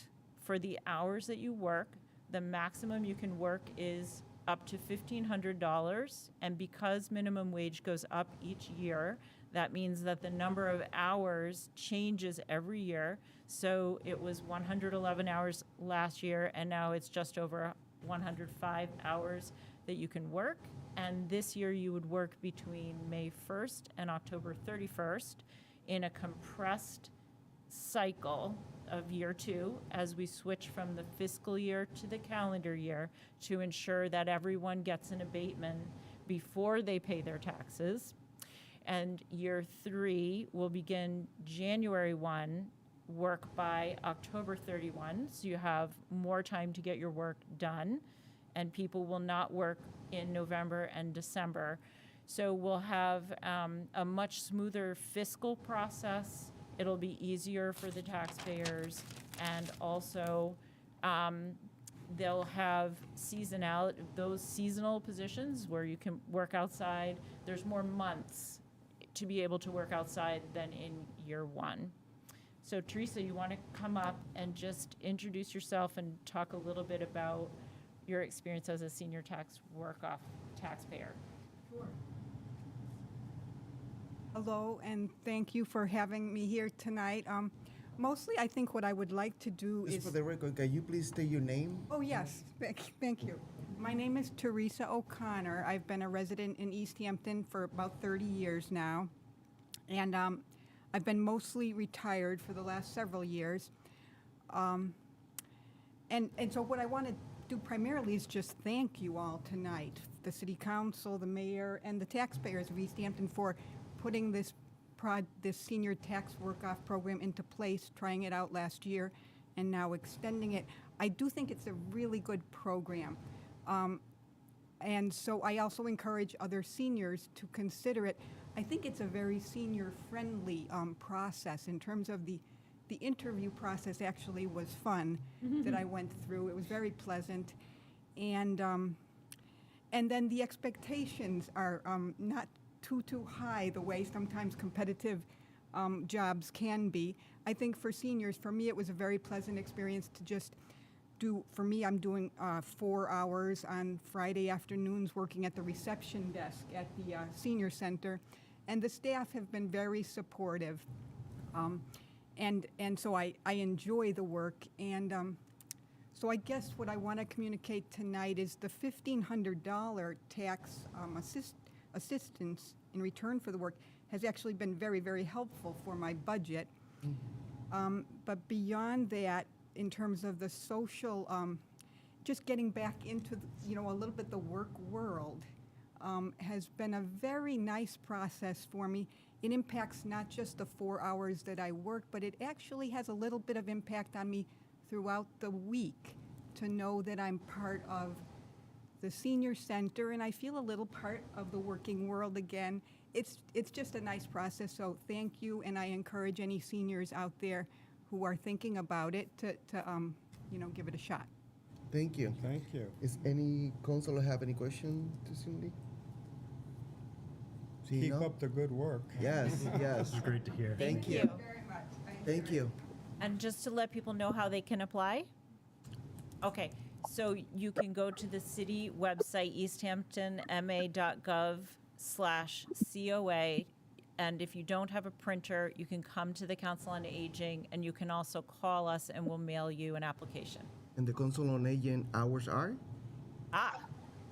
for the hours that you work. The maximum you can work is up to $1,500. And because minimum wage goes up each year, that means that the number of hours changes every year. So it was 111 hours last year, and now it's just over 105 hours that you can work. And this year you would work between May 1st and October 31st in a compressed cycle of year 2 as we switch from the fiscal year to the calendar year to ensure that everyone gets an abatement before they pay their taxes. And year 3 will begin January 1, work by October 31, so you have more time to get your work done, and people will not work in November and December. So we'll have a much smoother fiscal process. It'll be easier for the taxpayers, and also they'll have those seasonal positions where you can work outside. There's more months to be able to work outside than in year 1. So Teresa, you want to come up and just introduce yourself and talk a little bit about your experience as a senior tax work-off taxpayer. Sure. Hello, and thank you for having me here tonight. Mostly, I think what I would like to do Just is... for the record, can you please state your name? Oh, yes. Thank you. My name is Teresa O'Connor. I've been a resident in Easthampton for about 30 years now. And I've been mostly retired for the last several years. And so what I want to do primarily is just thank you all tonight, the City Council, the Mayor, and the taxpayers of Easthampton for putting this senior tax work-off program into place, trying it out last year, and now extending it. I do think it's a really good program. And so I also encourage other seniors to consider it. I think it's a very senior-friendly process in terms of the interview process actually was fun that I went through. It was very pleasant. And then the expectations are not too high the way sometimes competitive jobs can be. I think for seniors, for me, it was a very pleasant experience to just for me, I'm doing 4 hours on Friday afternoons working at the reception desk at the senior center, and the staff have been very supportive. And so I enjoy the work, and so I guess what I want to communicate tonight is the $1,500 tax assistance in return for the work has actually been very, very helpful for my budget. But beyond that, in terms of the social, just getting back into, a little bit the work world has been a very nice process for me. It impacts not just the 4 hours that I work, but it actually has a little bit of impact on me throughout the week to know that I'm part of the senior center and I feel a little part of the working world again. It's just a nice process, so thank you, and I encourage any seniors out there who are thinking about it to give it a shot. Thank you. Thank you. Is any councilor have any question to Cindy? Keep up the good work. Yes, yes. It's great to hear. Thank you. Very much. Thank you. And just to let people know how they can apply? Okay, so you can go to the city website, easthamptonma.gov/COA. And if you don't have a printer, you can come to the Council on Aging, and you can also call us and we'll mail you an application. And the council on aging hours are?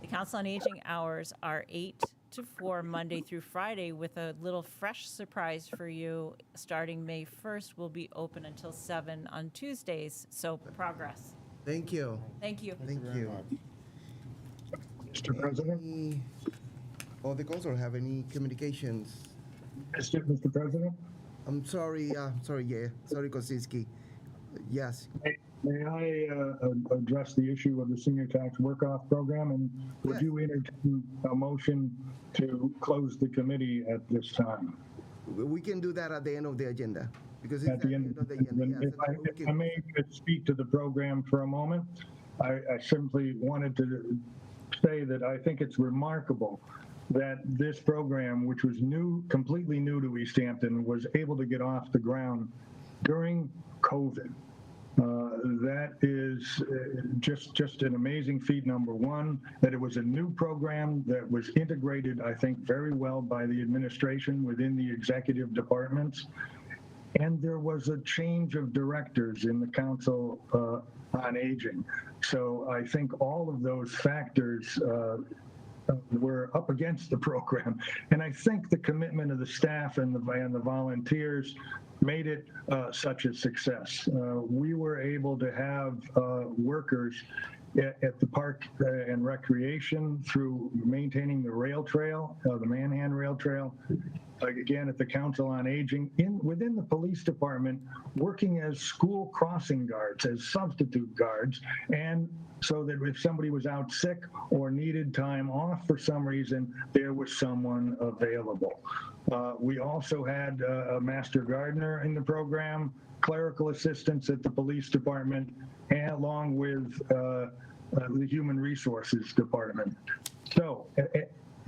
The Council on Aging hours are 8 to 4 Monday through Friday, with a little fresh surprise for you. Starting May 1st, we'll be open until 7 on Tuesdays, so progress. Thank you. Thank you. Thank you. Mr. President? Or the council have any communications? Mr. President? I'm sorry, sorry, Kosinski. Yes. May I address the issue of the senior tax work-off program, and would you entertain a motion to close the committee at this time? We can do that at the end of the agenda, because it's At the end of the agenda. If I may speak to the program for a moment, I simply wanted to say that I think it's remarkable that this program, which was completely new to Easthampton, was able to get off the ground during COVID. That is just an amazing feat, number one, that it was a new program that was integrated, I think, very well by the administration within the executive departments. And there was a change of directors in the Council on Aging. So I think all of those factors were up against the program. And I think the commitment of the staff and the volunteers made it such a success. We were able to have workers at the Park and Recreation through maintaining the rail trail, the Manhan Rail Trail, again at the Council on Aging, within the police department, working as school crossing guards, as substitute guards, and so that if somebody was out sick or needed time off for some reason, there was someone available. We also had a master gardener in the program, clerical assistants at the police department, and along with the Human Resources Department. So,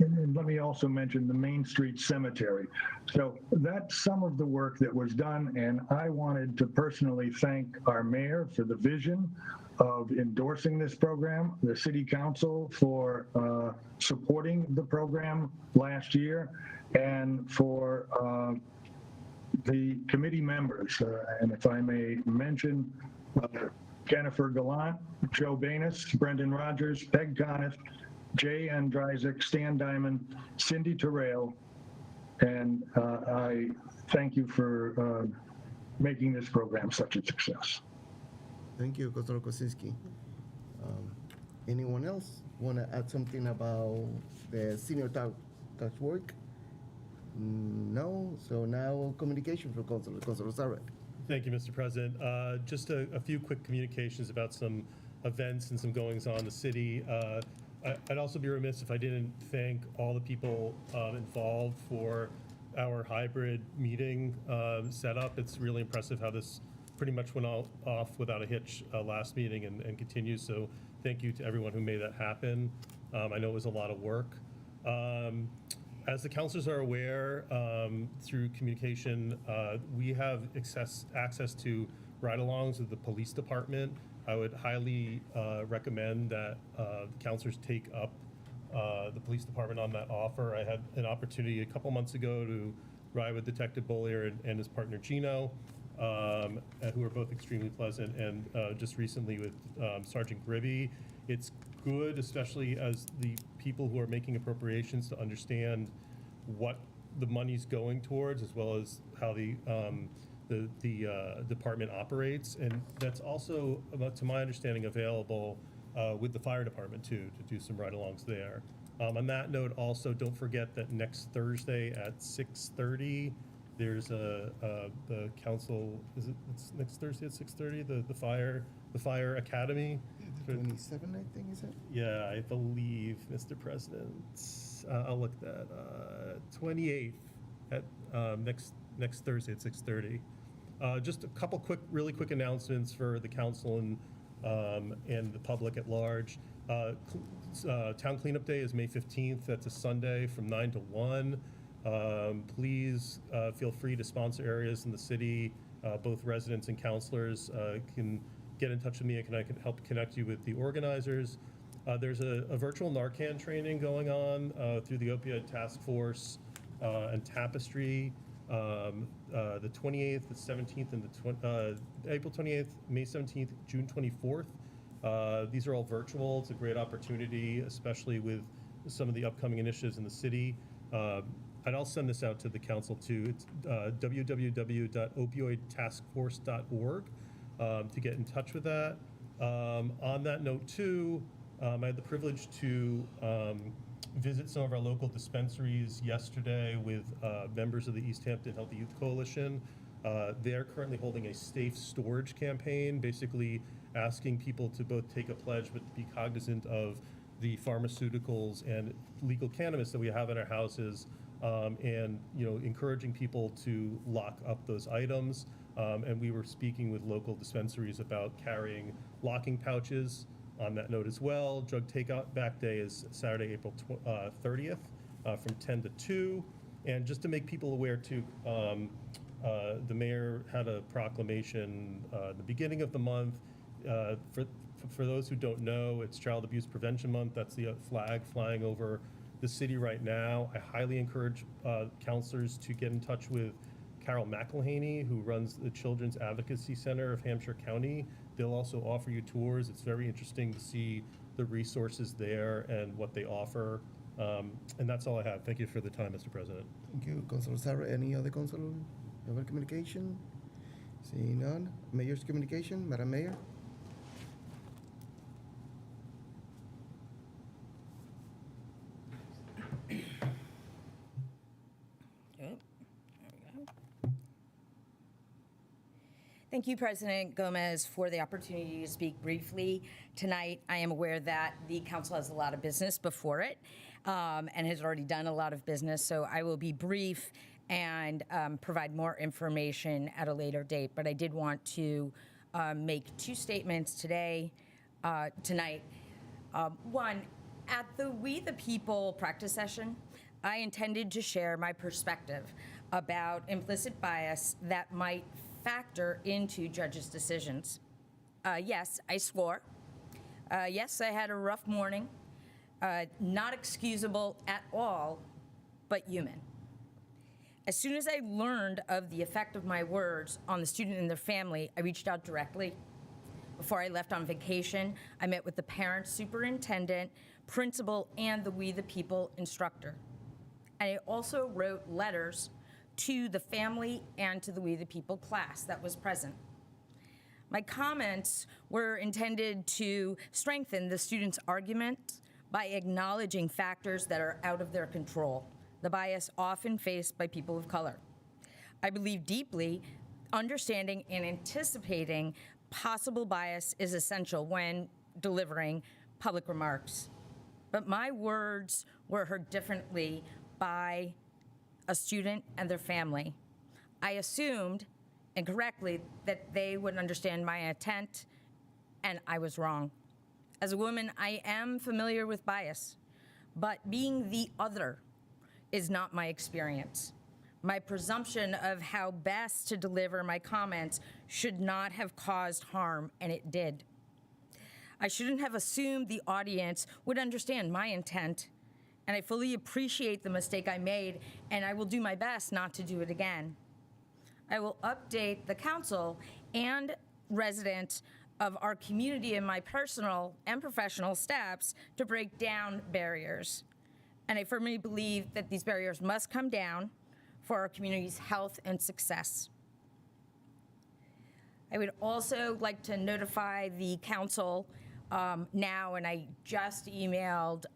and let me also mention the Main Street Cemetery. So that's some of the work that was done, and I wanted to personally thank our mayor for the vision of endorsing this program, the city council for supporting the program last year, and for the committee members. And if I may mention, Jennifer Gallant, Joe Banis, Brendan Rogers, Peg Conniff, Jay Andryzik, Stan Diamond, Cindy Terrell, and I thank you for making this program such a success. Thank you, Councilor Kosinski. Anyone else want to add something about the senior tax work? No. So now communication from Councilor Zarek. Thank you, Mr. President. Just a few quick communications about some events and some goings on in the city. I'd also be remiss if I didn't thank all the people involved for our hybrid meeting setup. It's really impressive how this pretty much went off without a hitch last meeting and continues. So thank you to everyone who made that happen. I know it was a lot of work. As the councilors are aware, through communication, we have access to ride-alongs with the police department. I would highly recommend that the councilors take up the police department on that offer. I had an opportunity a couple months ago to ride with Detective Bollier and his partner Gino, who are both extremely pleasant, and just recently with Sergeant Gribby. It's good, especially as the people who are making appropriations, to understand what the money's going towards, as well as how the department operates, and that's also, to my understanding, available with the fire department too, to do some ride-alongs there. On that note, also don't forget that next Thursday at 6:30, there's the council. It's next Thursday at 6:30? The fire academy. 27, I think, is it? Yeah, I believe, Mr. President. I'll look that. 28th at next Thursday at 6:30. Just a couple really quick announcements for the council and the public at large. Town Cleanup Day is May 15th. That's a Sunday from 9 to 1. Please feel free to sponsor areas in the city. Both residents and councilors can get in touch with me, and I can help connect you with the organizers. There's a virtual Narcan training going on through the Opioid Task Force and Tapestry. The 28th, the 17th, and the April 28th, May 17th, June 24th. These are all virtual. It's a great opportunity, especially with some of the upcoming initiatives in the city. And I'll send this out to the council too. It's www.opioidtaskforce.org to get in touch with that. On that note too, I had the privilege to visit some of our local dispensaries yesterday with members of the Easthampton Healthy Youth Coalition. They're currently holding a safe storage campaign, basically asking people to both take a pledge but be cognizant of the pharmaceuticals and legal cannabis that we have in our houses, and encouraging people to lock up those items. And we were speaking with local dispensaries about carrying locking pouches. On that note as well, Drug Takeout Back Day is Saturday, April 30th from 10 to 2. And just to make people aware too, The mayor had a proclamation the beginning of the month. For those who don't know, it's Child Abuse Prevention Month. That's the flag flying over the city right now. I highly encourage counselors to get in touch with Carol McElhaney, who runs the Children's Advocacy Center of Hampshire County. They'll also offer you tours. It's very interesting to see the resources there and what they offer. And that's all I have. Thank you for the time, Mr. President. Thank you, Councilor Sarah. Any other councilor? Other communication? Seeing none. Mayor's communication, Madam Mayor. Thank you, President Gomez, for the opportunity to speak briefly tonight. I am aware that the council has a lot of business before it and has already done a lot of business, so I will be brief and provide more information at a later date. But I did want to make two statements tonight. One, at the We the People practice session, I intended to share my perspective about implicit bias that might factor into judges' decisions. Yes, I swore. Yes, I had a rough morning. Not excusable at all, but human. As soon as I learned of the effect of my words on the student and their family, I reached out directly. Before I left on vacation, I met with the parent, superintendent, principal, and the We the People instructor. And I also wrote letters to the family and to the We the People class that was present. My comments were intended to strengthen the students' argument by acknowledging factors that are out of their control, the bias often faced by people of color. I believe deeply understanding and anticipating possible bias is essential when delivering public remarks. But my words were heard differently by a student and their family. I assumed, incorrectly, that they would understand my intent, and I was wrong. As a woman, I am familiar with bias, but being the other is not my experience. My presumption of how best to deliver my comments should not have caused harm, and it did. I shouldn't have assumed the audience would understand my intent, and I fully appreciate the mistake I made, and I will do my best not to do it again. I will update the council and residents of our community and my personal and professional steps to break down barriers. And I firmly believe that these barriers must come down for our community's health and success. I would also like to notify the council now, and I just emailed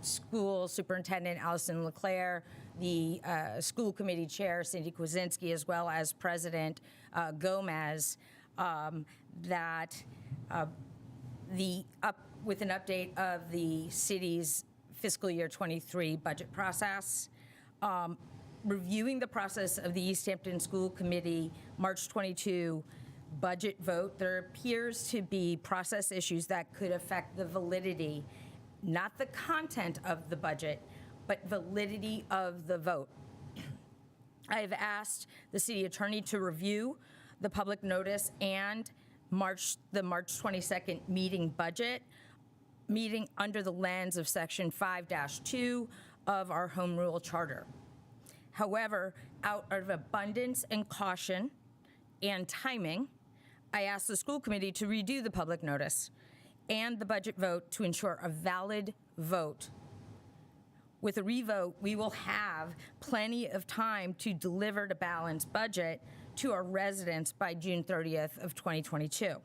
School Superintendent Allison LeClaire, the school committee chair, Cindy Kwasinski, as well as President Gomez, that with an update of the city's fiscal year 23 budget process, reviewing the process of the Easthampton School Committee March 22 budget vote, there appears to be process issues that could affect the validity, not the content of the budget, but validity of the vote. I have asked the city attorney to review the public notice and the March 22nd meeting budget meeting under the lens of section 5-2 of our home rule charter. However, out of abundance and caution and timing, I asked the school committee to redo the public notice and the budget vote to ensure a valid vote. With a revote, we will have plenty of time to deliver the balanced budget to our residents by June 30th of 2022.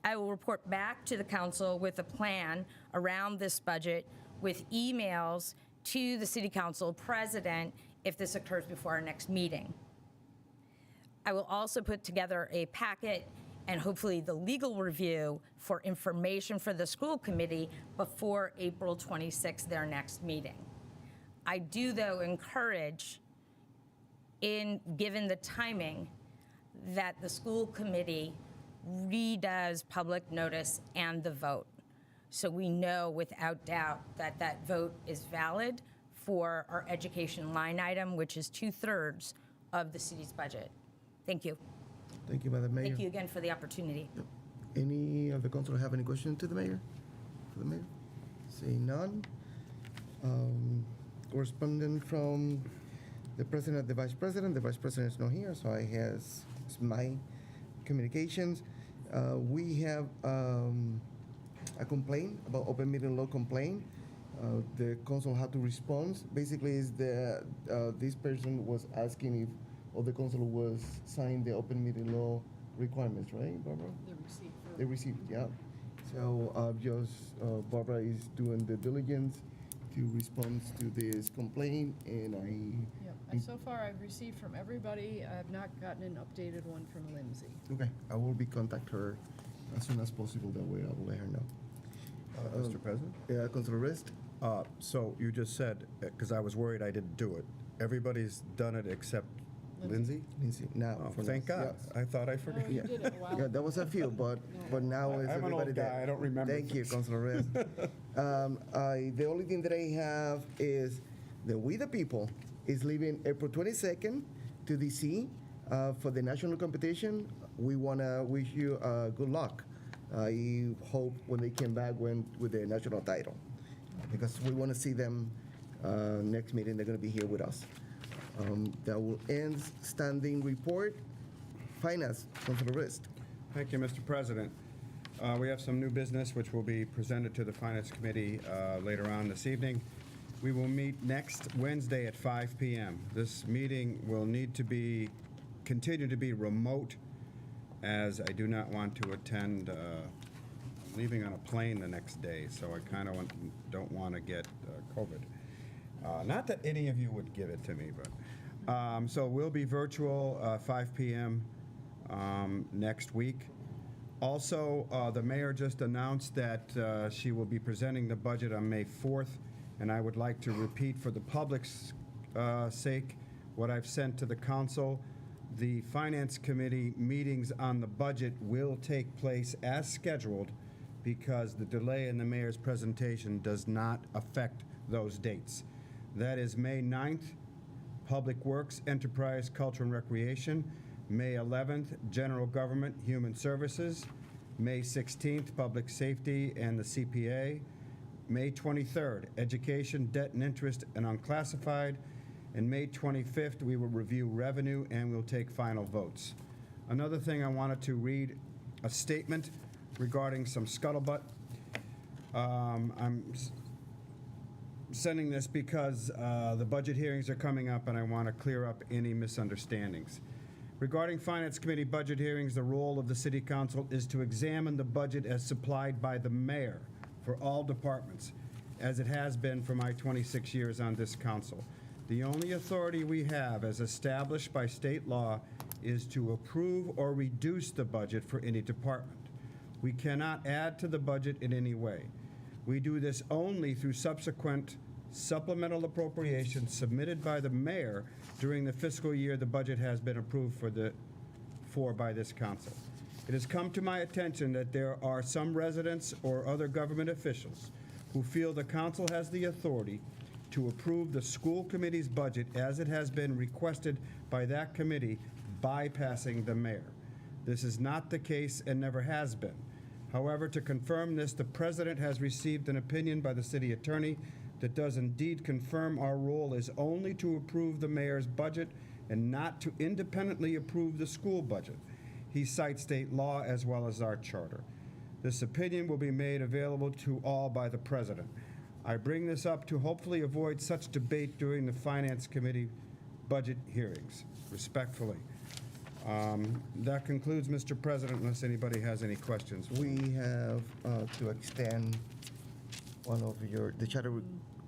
I will report back to the council with a plan around this budget with emails to the city council president if this occurs before our next meeting. I will also put together a packet and hopefully the legal review for information for the school committee before April 26th, their next meeting. I do, though, encourage, given the timing, that the school committee redoes public notice and the vote, so we know without doubt that that vote is valid for our education line item, which is 2/3 of the city's budget. Thank you. Thank you, Madam Mayor. Thank you again for the opportunity. Any of the council have any questions to the mayor? For the mayor? Seeing none. Correspondent from the president and the vice president. The vice president is not here, so I has my communications. We have a complaint about open meeting law complaint. The council had to respond. Basically, is the this person was asking if all the council was signed the open meeting law requirements, right, Barbara? They received, yeah. So Barbara is doing the diligence to respond to this complaint, and So far, I've received from everybody. I've not gotten an updated one from Lindsay. Okay, I will be contact her as soon as possible. That way, I will let her know. Mr. President? Yeah, Councilor Rist. So you just said, because I was worried I didn't do it, everybody's done it except Lindsay? Lindsay, now. Oh, thank God. I thought I forgot. Oh, you did it a while Yeah, there was a few, but now is I'm an old everybody guy, there. I don't remember Thank you, things. Councilor Rist. The only thing that I have is that We the People is leaving April 22nd to DC for the national competition. We want to wish you good luck. I hope when they came back with the national title, because we want to see them next meeting. They're going to be here with us. That will end standing report. Finance, Councilor Rist. Thank you, Mr. President. We have some new business which will be presented to the Finance Committee later on this evening. We will meet next Wednesday at 5 p.m. This meeting will need to continue to be remote, as I do not want to attend. I'm leaving on a plane the next day, so I kind of don't want to get COVID. Not that any of you would give it to me, but so we'll be virtual 5 p.m. Next week. Also, the mayor just announced that she will be presenting the budget on May 4th, and I would like to repeat for the public's sake what I've sent to the council. The Finance Committee meetings on the budget will take place as scheduled, because the delay in the mayor's presentation does not affect those dates. That is May 9th, Public Works, Enterprise, Culture and Recreation. May 11th, General Government, Human Services. May 16th, Public Safety and the CPA. May 23rd, Education, Debt and Interest and Unclassified. And May 25th, we will review revenue and we'll take final votes. Another thing, I wanted to read a statement regarding some scuttlebutt. I'm sending this because the budget hearings are coming up and I want to clear up any misunderstandings. Regarding Finance Committee budget hearings, the role of the City Council is to examine the budget as supplied by the mayor for all departments, as it has been for my 26 years on this council. The only authority we have, as established by state law, is to approve or reduce the budget for any department. We cannot add to the budget in any way. We do this only through subsequent supplemental appropriations submitted by the mayor during the fiscal year the budget has been approved for by this council. It has come to my attention that there are some residents or other government officials who feel the council has the authority to approve the school committee's budget as it has been requested by that committee, bypassing the mayor. This is not the case and never has been. However, to confirm this, the president has received an opinion by the city attorney that does indeed confirm our role is only to approve the mayor's budget and not to independently approve the school budget. He cites state law as well as our charter. This opinion will be made available to all by the president. I bring this up to hopefully avoid such debate during the Finance Committee budget hearings. Respectfully. That concludes, Mr. President, unless anybody has any questions. We have to extend one of the charter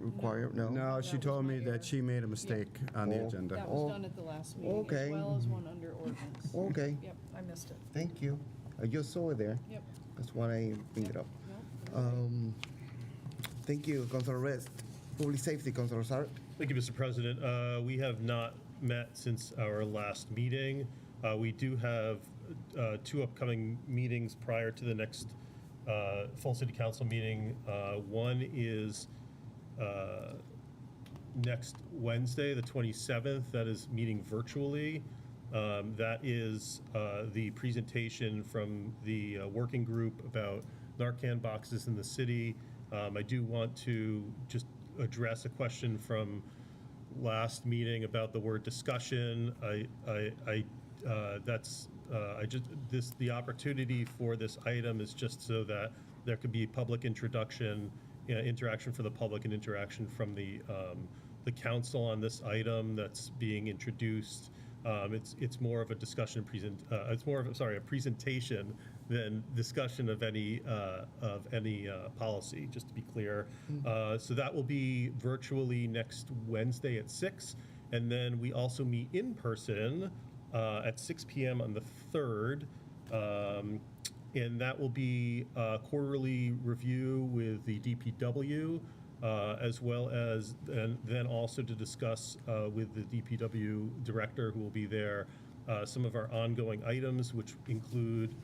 require, no? No, she told me that she made a mistake on the agenda. That was done at the last meeting, Okay. as well as one under ordinance. Okay. Yep, I missed it. Thank you. I just saw it there. Yep. That's why I bring it up. Thank you, Councilor Rest. Public Safety, Councilor Sarek. Thank you, Mr. President. We have not met since our last meeting. We do have 2 upcoming meetings prior to the next full city council meeting. One is next Wednesday, the 27th. That is meeting virtually. That is the presentation from the working group about Narcan boxes in the city. I do want to just address a question from last meeting about the word discussion. The opportunity for this item is just so that there could be public interaction for the public and interaction from the council on this item that's being introduced. It's more of a discussion a presentation than discussion of any policy, just to be clear. So that will be virtually next Wednesday at 6, and then we also meet in person at 6 p.m. on the 3rd. And that will be a quarterly review with the DPW, as well as then also to discuss with the DPW director who will be there some of our ongoing items, which include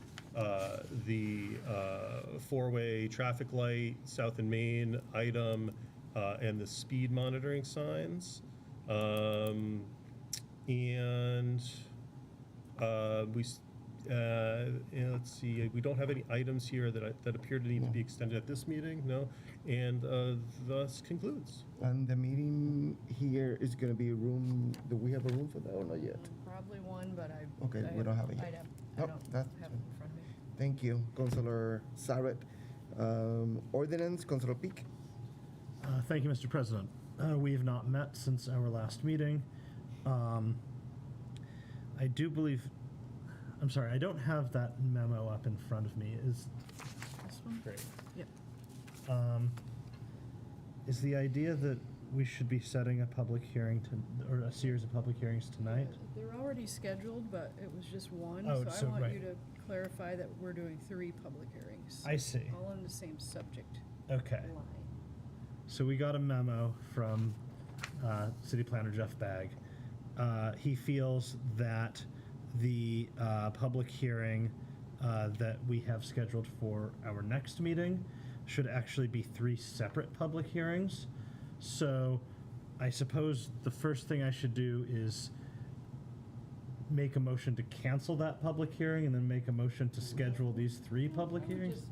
the four-way traffic light, South and Main item, and the speed monitoring signs. Let's see, we don't have any items here that appear to need to be extended at this meeting, no? And thus concludes. And the meeting here is going to be a room, do we have a room for that or not yet? Probably one, but Okay, we don't have it yet. I don't have it in front of me. Thank you, Councilor Saret. Ordinance, Councilor Peak. Thank you, Mr. President. We have not met since our last meeting. I do believe, I'm sorry, I don't have that memo up in front of me. Is This one? great. Yep. Is the idea that we should be setting a public hearing or a series of public hearings tonight? They're already scheduled, but it was just one, Oh, so so I want right. you to clarify that we're doing 3 public hearings. I see. All on the same subject Okay. line. So we got a memo from City Planner Jeff Bagg. He feels that the public hearing that we have scheduled for our next meeting should actually be 3 separate public hearings. So I suppose the first thing I should do is make a motion to cancel that public hearing and then make a motion to schedule these 3 public hearings?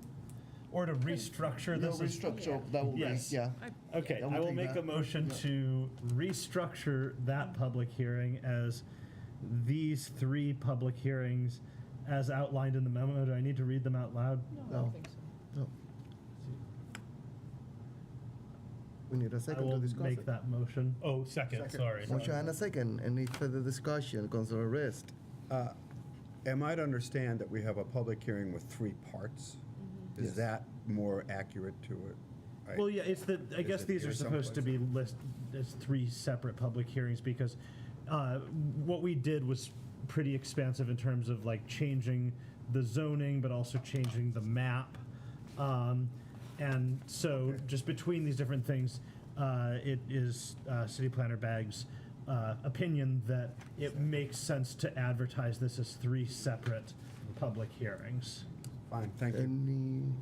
Or to restructure this? Restructure, that will be, Yes. yeah. Okay, I will I will take make that. a motion to restructure that public hearing as these 3 public hearings as outlined in the memo. Do I need to read them out loud? No, I No. don't think so. No. We need a I second will to discuss make it. that motion. Oh, second, sorry. Motion and a second. Any further discussion, Councilor Rist? Am I to understand that we have a public hearing with 3 parts? Is Yes. that more accurate to it? Well, yeah, it's that, I Is guess it these here are supposed to be listed as 3 separate public hearings because what we did was pretty expansive in terms of like changing the zoning, but also changing the map. And so just between these different things, it is City Planner Bagg's opinion that it makes sense to advertise this as 3 separate public hearings. Fine, thank you.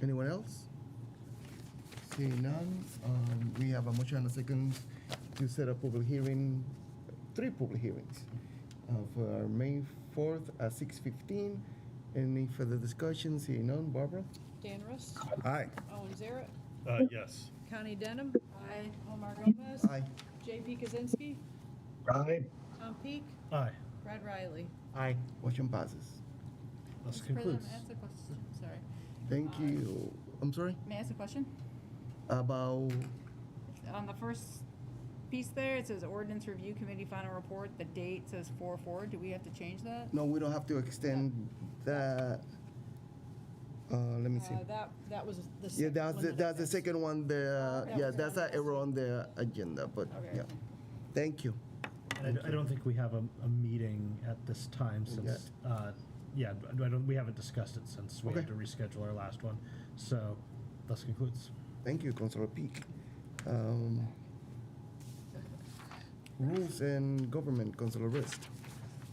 Anyone else? Seeing none, we have a motion and a second to set a public hearing, 3 public hearings of May 4th at 6:15. Any further discussion? Seeing none, Barbara? Dan Rust? Aye. Owen Zaret? Yes. Connie Denham? Aye. Omar Gomez? Aye. J.P. Kaczynski? Aye. Tom Peak? Aye. Brad Riley? Aye. Motion passes. This Mr. concludes. President, may I ask a question? Sorry. Thank you. I'm sorry? May I ask a question? About, On the first piece there, it says ordinance review committee final report. The date says 4/4. Do we have to change that? no, we don't have to extend that. Let me see. That was the Yeah, second one that's the second one, yeah, was that's an error on the agenda, but, Okay. yeah. Thank you. And I don't think we have a meeting at this time since, we haven't discussed it since we had Okay. to reschedule our last one. So, thus concludes. Thank you, Councilor Peak. Rules and Government, Councilor Rist.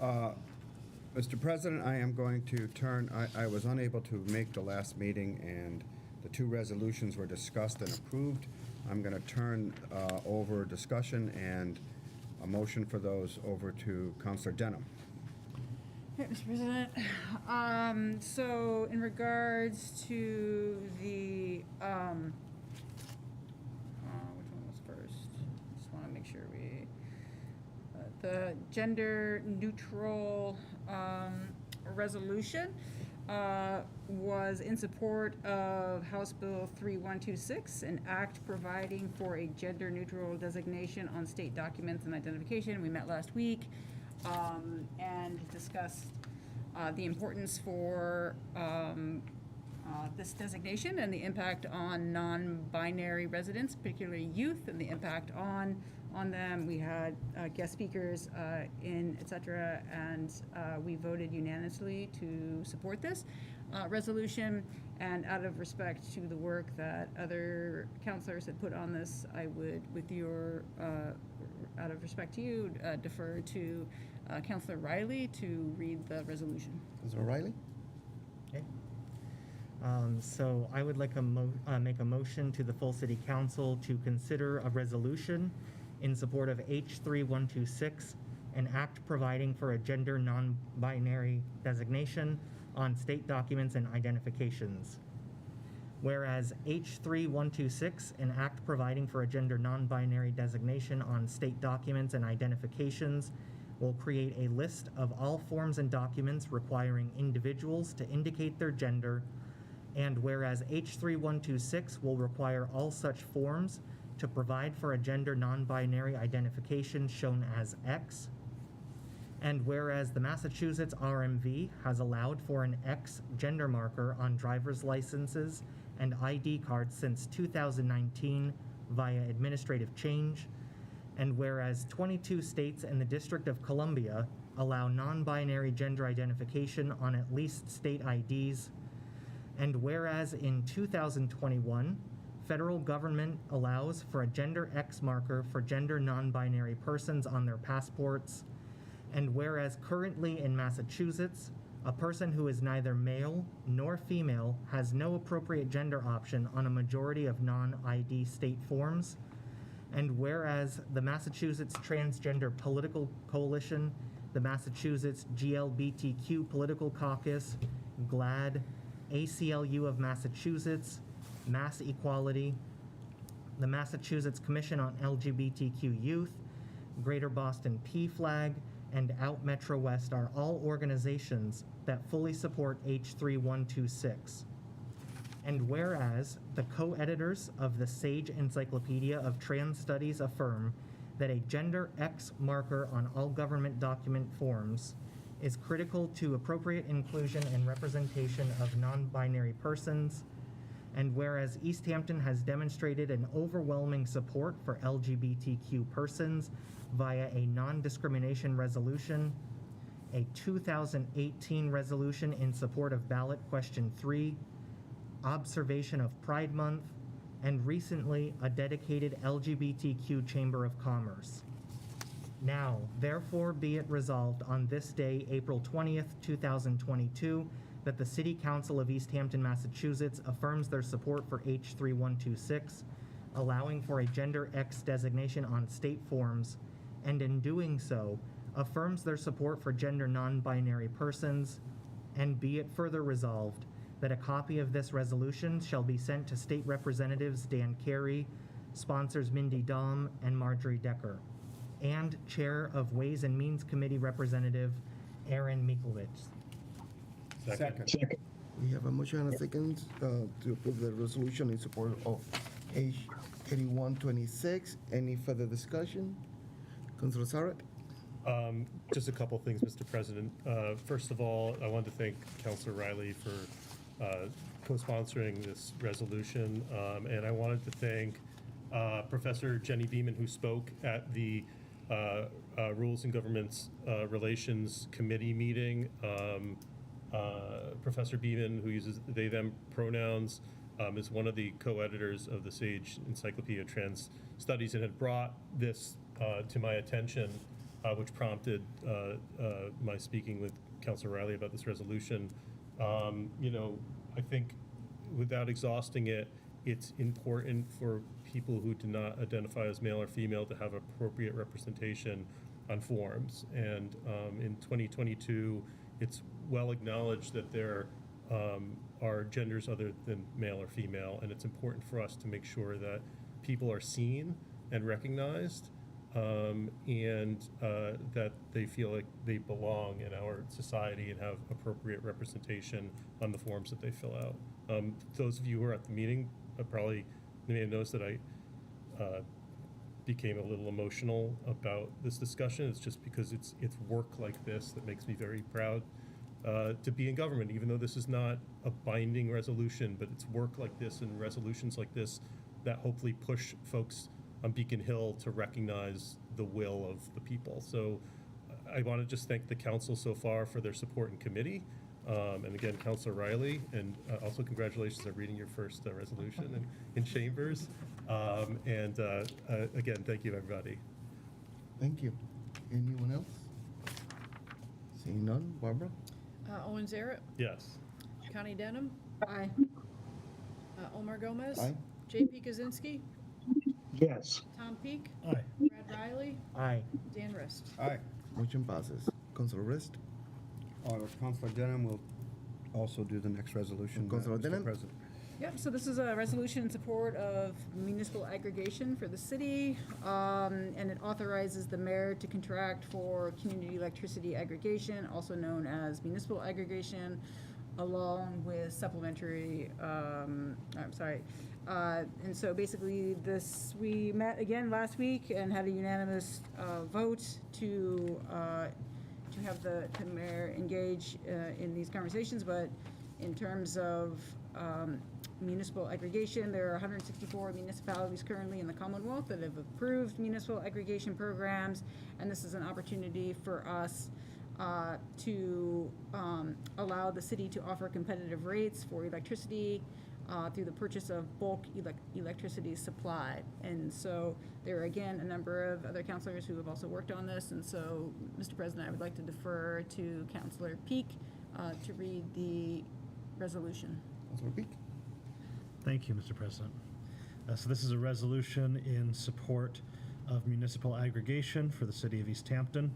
Mr. President, I am going to turn, I was unable to make the last meeting, and the 2 resolutions were discussed and approved. I'm going to turn over discussion and a motion for those over to Councilor Denham. Okay, Mr. President. So in regards to the, which one was first? Just want to make sure the gender neutral resolution was in support of House Bill 3126, an act providing for a gender neutral designation on state documents and identification. We met last week and discussed the importance for this designation and the impact on non-binary residents, particularly youth, and the impact on them. We had guest speakers et cetera, and we voted unanimously to support this resolution. And out of respect to the work that other councilors had put on this, I would, with your, out of respect to you, defer to Councilor Riley to read the resolution. Councilor Riley? Okay. So I would like to make a motion to the full city council to consider a resolution in support of H3126, an act providing for a gender non-binary designation on state documents and identifications. Whereas H3126, an act providing for a gender non-binary designation on state documents and identifications, will create a list of all forms and documents requiring individuals to indicate their gender, and whereas H3126 will require all such forms to provide for a gender non-binary identification shown as X, and whereas the Massachusetts RMV has allowed for an X gender marker on driver's licenses and ID cards since 2019 via administrative change, and whereas 22 states and the District of Columbia allow non-binary gender identification on at least state IDs, and whereas in 2021, federal government allows for a gender X marker for gender non-binary persons on their passports, and whereas currently in Massachusetts, a person who is neither male nor female has no appropriate gender option on a majority of non-ID state forms, and whereas the Massachusetts Transgender Political Coalition, the Massachusetts GLBTQ Political Caucus, GLAAD, ACLU of Massachusetts, Mass Equality, the Massachusetts Commission on LGBTQ Youth, Greater Boston PFLAG, and Out Metro West are all organizations that fully support H3126. And whereas the co-editors of the Sage Encyclopedia of Trans Studies affirm that a gender X marker on all government document forms is critical to appropriate inclusion and representation of non-binary persons, and whereas Easthampton has demonstrated an overwhelming support for LGBTQ persons via a non-discrimination resolution, a 2018 resolution in support of ballot question 3, observation of Pride Month, and recently a dedicated LGBTQ Chamber of Commerce. Now, therefore be it resolved on this day, April 20th, 2022, that the City Council of Easthampton, Massachusetts affirms their support for H3126, allowing for a gender X designation on state forms, and in doing so, affirms their support for gender non-binary persons, and be it further resolved that a copy of this resolution shall be sent to State Representatives Dan Carey, sponsors Mindy Dahm and Marjorie Decker, and Chair of Ways and Means Committee Representative Aaron Mikulits. Second. We have a motion and a second to approve the resolution in support of H8126. Any further discussion? Councilor Sarek? Just a couple things, Mr. President. First of all, I want to thank Councilor Riley for co-sponsoring this resolution, and I wanted to thank Professor Jenny Beeman, who spoke at the Rules and Governments Relations Committee meeting. Professor Beeman, who uses they/them pronouns, is one of the co-editors of the Sage Encyclopedia of Trans Studies and had brought this to my attention, which prompted my speaking with Councilor Riley about this resolution. You know, I think without exhausting it, it's important for people who do not identify as male or female to have appropriate representation on forms. And in 2022, it's well acknowledged that there are genders other than male or female, and it's important for us to make sure that people are seen and recognized, and that they feel like they belong in our society and have appropriate representation on the forms that they fill out. Those of you who are at the meeting probably may have noticed that I became a little emotional about this discussion. It's just because it's work like this that makes me very proud to be in government, even though this is not a binding resolution, but it's work like this and resolutions like this that hopefully push folks on Beacon Hill to recognize the will of the people. So I want to just thank the council so far for their support in committee. And again, Councilor Riley, and also congratulations on reading your first resolution in chambers. And again, thank you, everybody. Thank you. Anyone else? Seeing none, Barbara? Owen Zaret? Yes. Connie Denham? Aye. Omar Gomez? Aye. JP Kaczynski? Yes. Tom Peak? Aye. Brad Riley? Aye. Dan Rist? Aye. Motion passes. Councilor Rist? Councilor Denham will also do the next resolution. Councilor Mr. Denham? President. Yep, so this is a resolution in support of municipal aggregation for the city, and it authorizes the mayor to contract for community electricity aggregation, also known as municipal aggregation, along with supplementary, and so basically we met again last week and had a unanimous vote to have the mayor engage in these conversations, but in terms of municipal aggregation, there are 164 municipalities currently in the Commonwealth that have approved municipal aggregation programs, and this is an opportunity for us to allow the city to offer competitive rates for electricity through the purchase of bulk electricity supply. And so there are, again, a number of other councilors who have also worked on this, and so, Mr. President, I would like to defer to Councilor Peak to read the resolution. Councilor Peak? Thank you, Mr. President. So this is a resolution in support of municipal aggregation for the city of Easthampton.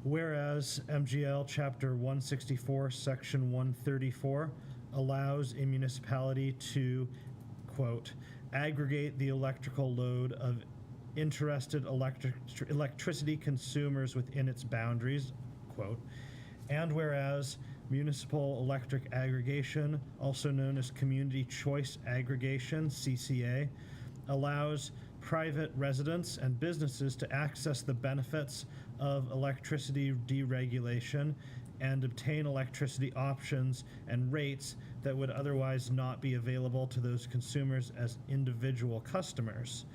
Whereas MGL Chapter 164, Section 134 allows a municipality to, quote, aggregate the electrical load of interested electricity consumers within its boundaries, quote, and whereas municipal electric aggregation, also known as community choice aggregation, CCA, allows private residents and businesses to access the benefits of electricity deregulation and obtain electricity options and rates that would otherwise not be available to those consumers as individual customers.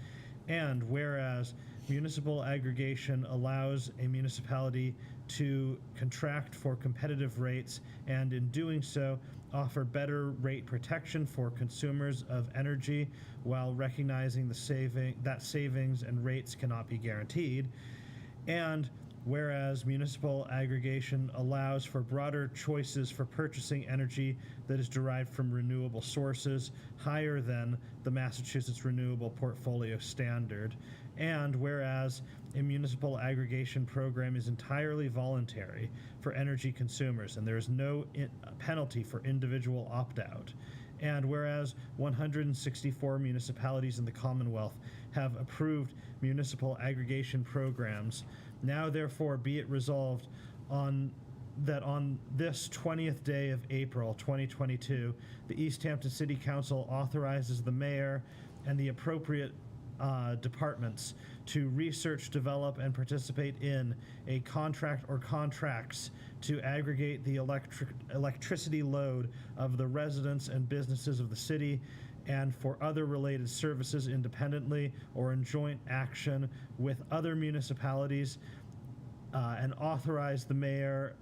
And whereas municipal aggregation allows a municipality to contract for competitive rates and in doing so offer better rate protection for consumers of energy while recognizing that savings and rates cannot be guaranteed. And whereas municipal aggregation allows for broader choices for purchasing energy that is derived from renewable sources higher than the Massachusetts Renewable Portfolio Standard. And whereas a municipal aggregation program is entirely voluntary for energy consumers and there is no penalty for individual opt-out. And whereas 164 municipalities in the Commonwealth have approved municipal aggregation programs, now therefore be it resolved that on this 20th day of April 2022, the Easthampton City Council authorizes the mayor and the appropriate departments to research, develop, and participate in a contract or contracts to aggregate the electricity load of the residents and businesses of the city and for other related services independently or in joint action with other municipalities, and authorize the mayor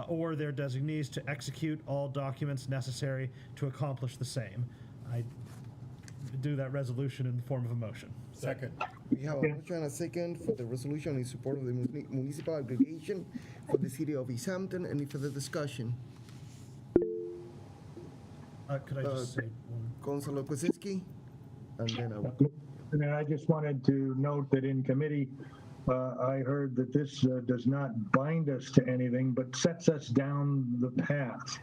or their designees to execute all documents necessary to accomplish the same. I do that resolution in the form of a motion. Second. We have a motion and a second for the resolution in support of the municipal aggregation for the city of Easthampton. Any further discussion? Could I just say one? Councilor Kwasinski, and then I will. And then I just wanted to note that in committee, I heard that this does not bind us to anything, but sets us down the path.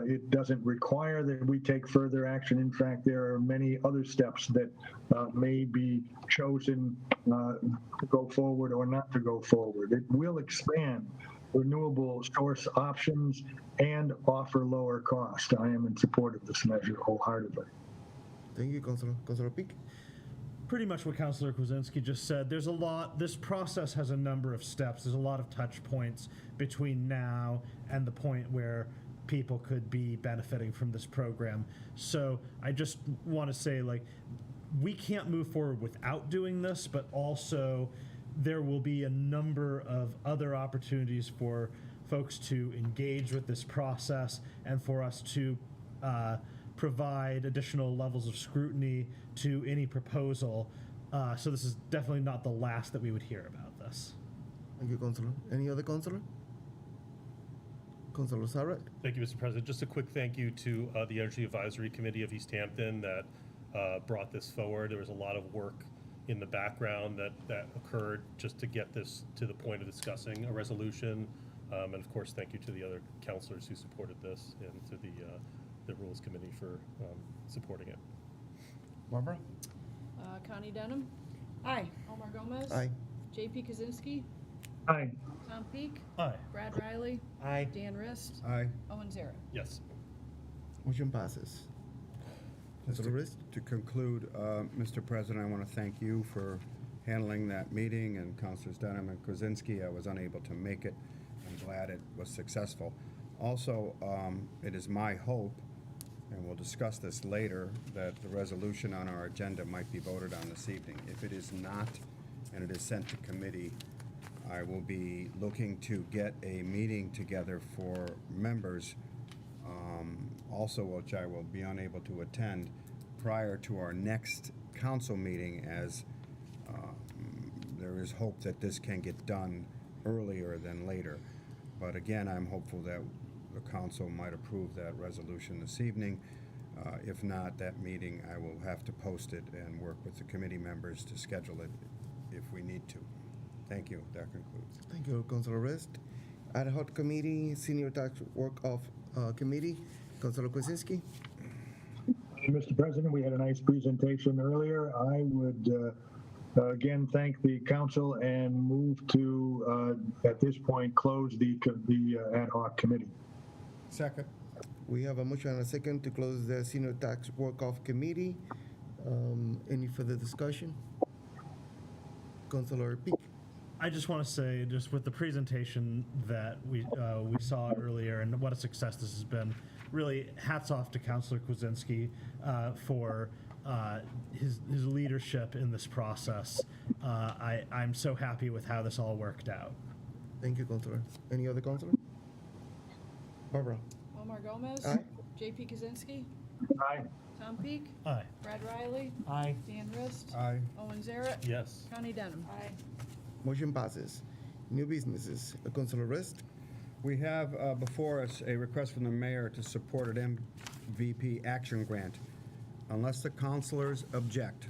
It doesn't require that we take further action. In fact, there are many other steps that may be chosen to go forward or not to go forward. It will expand renewable source options and offer lower cost. I am in support of this measure wholeheartedly. Thank you, Councilor. Councilor Peak. Pretty much what Councilor Kwasinski just said. There's a lot, this process has a number of steps. There's a lot of touch points between now and the point where people could be benefiting from this program. So I just want to say, like, we can't move forward without doing this, but also there will be a number of other opportunities for folks to engage with this process and for us to provide additional levels of scrutiny to any proposal. So this is definitely not the last that we would hear about this. Thank you, Councilor. Any other Councilor? Councilor Sarek? Thank you, Mr. President. Just a quick thank you to the Energy Advisory Committee of Easthampton that brought this forward. There was a lot of work in the background that occurred just to get this to the point of discussing a resolution. And of course, thank you to the other councilors who supported this and to the Rules Committee for supporting it. Barbara? Connie Denham. Aye. Omar Gomez. Aye. JP Kaczynski. Aye. Tom Peak. Aye. Brad Riley. Aye. Dan Rist. Aye. Owen Zara. Yes. Motion passes. Councilor Rist? To conclude, Mr. President, I want to thank you for handling that meeting, and Councilors Denham and Krasinski. I was unable to make it. I'm glad it was successful. Also, it is my hope, and we'll discuss this later, that the resolution on our agenda might be voted on this evening. If it is not, and it is sent to committee, I will be looking to get a meeting together for members, also which I will be unable to attend prior to our next council meeting, as there is hope that this can get done earlier than later. But again, I'm hopeful that the council might approve that resolution this evening. If not, that meeting, I will have to post it and work with the committee members to schedule it if we need to. Thank you. That concludes. Thank you, Councilor Rist. Ad hoc committee, senior tax work off committee, Councilor Kwasinski. Mr. President, we had a nice presentation earlier. I would again thank the council and move to, at this point, close the ad hoc committee. Second. We have a motion and a second to close the senior tax work-off committee. Any further discussion? Councilor Peak. I just want to say, just with the presentation that we saw earlier and what a success this has been, really hats off to Councilor Kwasinski for his leadership in this process. I'm so happy with how this all worked out. Thank you, Councilor. Any other Councilor? Barbara. Omar Gomez. Aye. JP Kaczynski. Aye. Tom Peak. Aye. Brad Riley. Aye. Dan Rist. Aye. Owen Zara. Yes. Connie Denham. Aye. Motion passes. New businesses. Councilor Rist. We have before us a request from the mayor to support an MVP action grant. Unless the councilors object,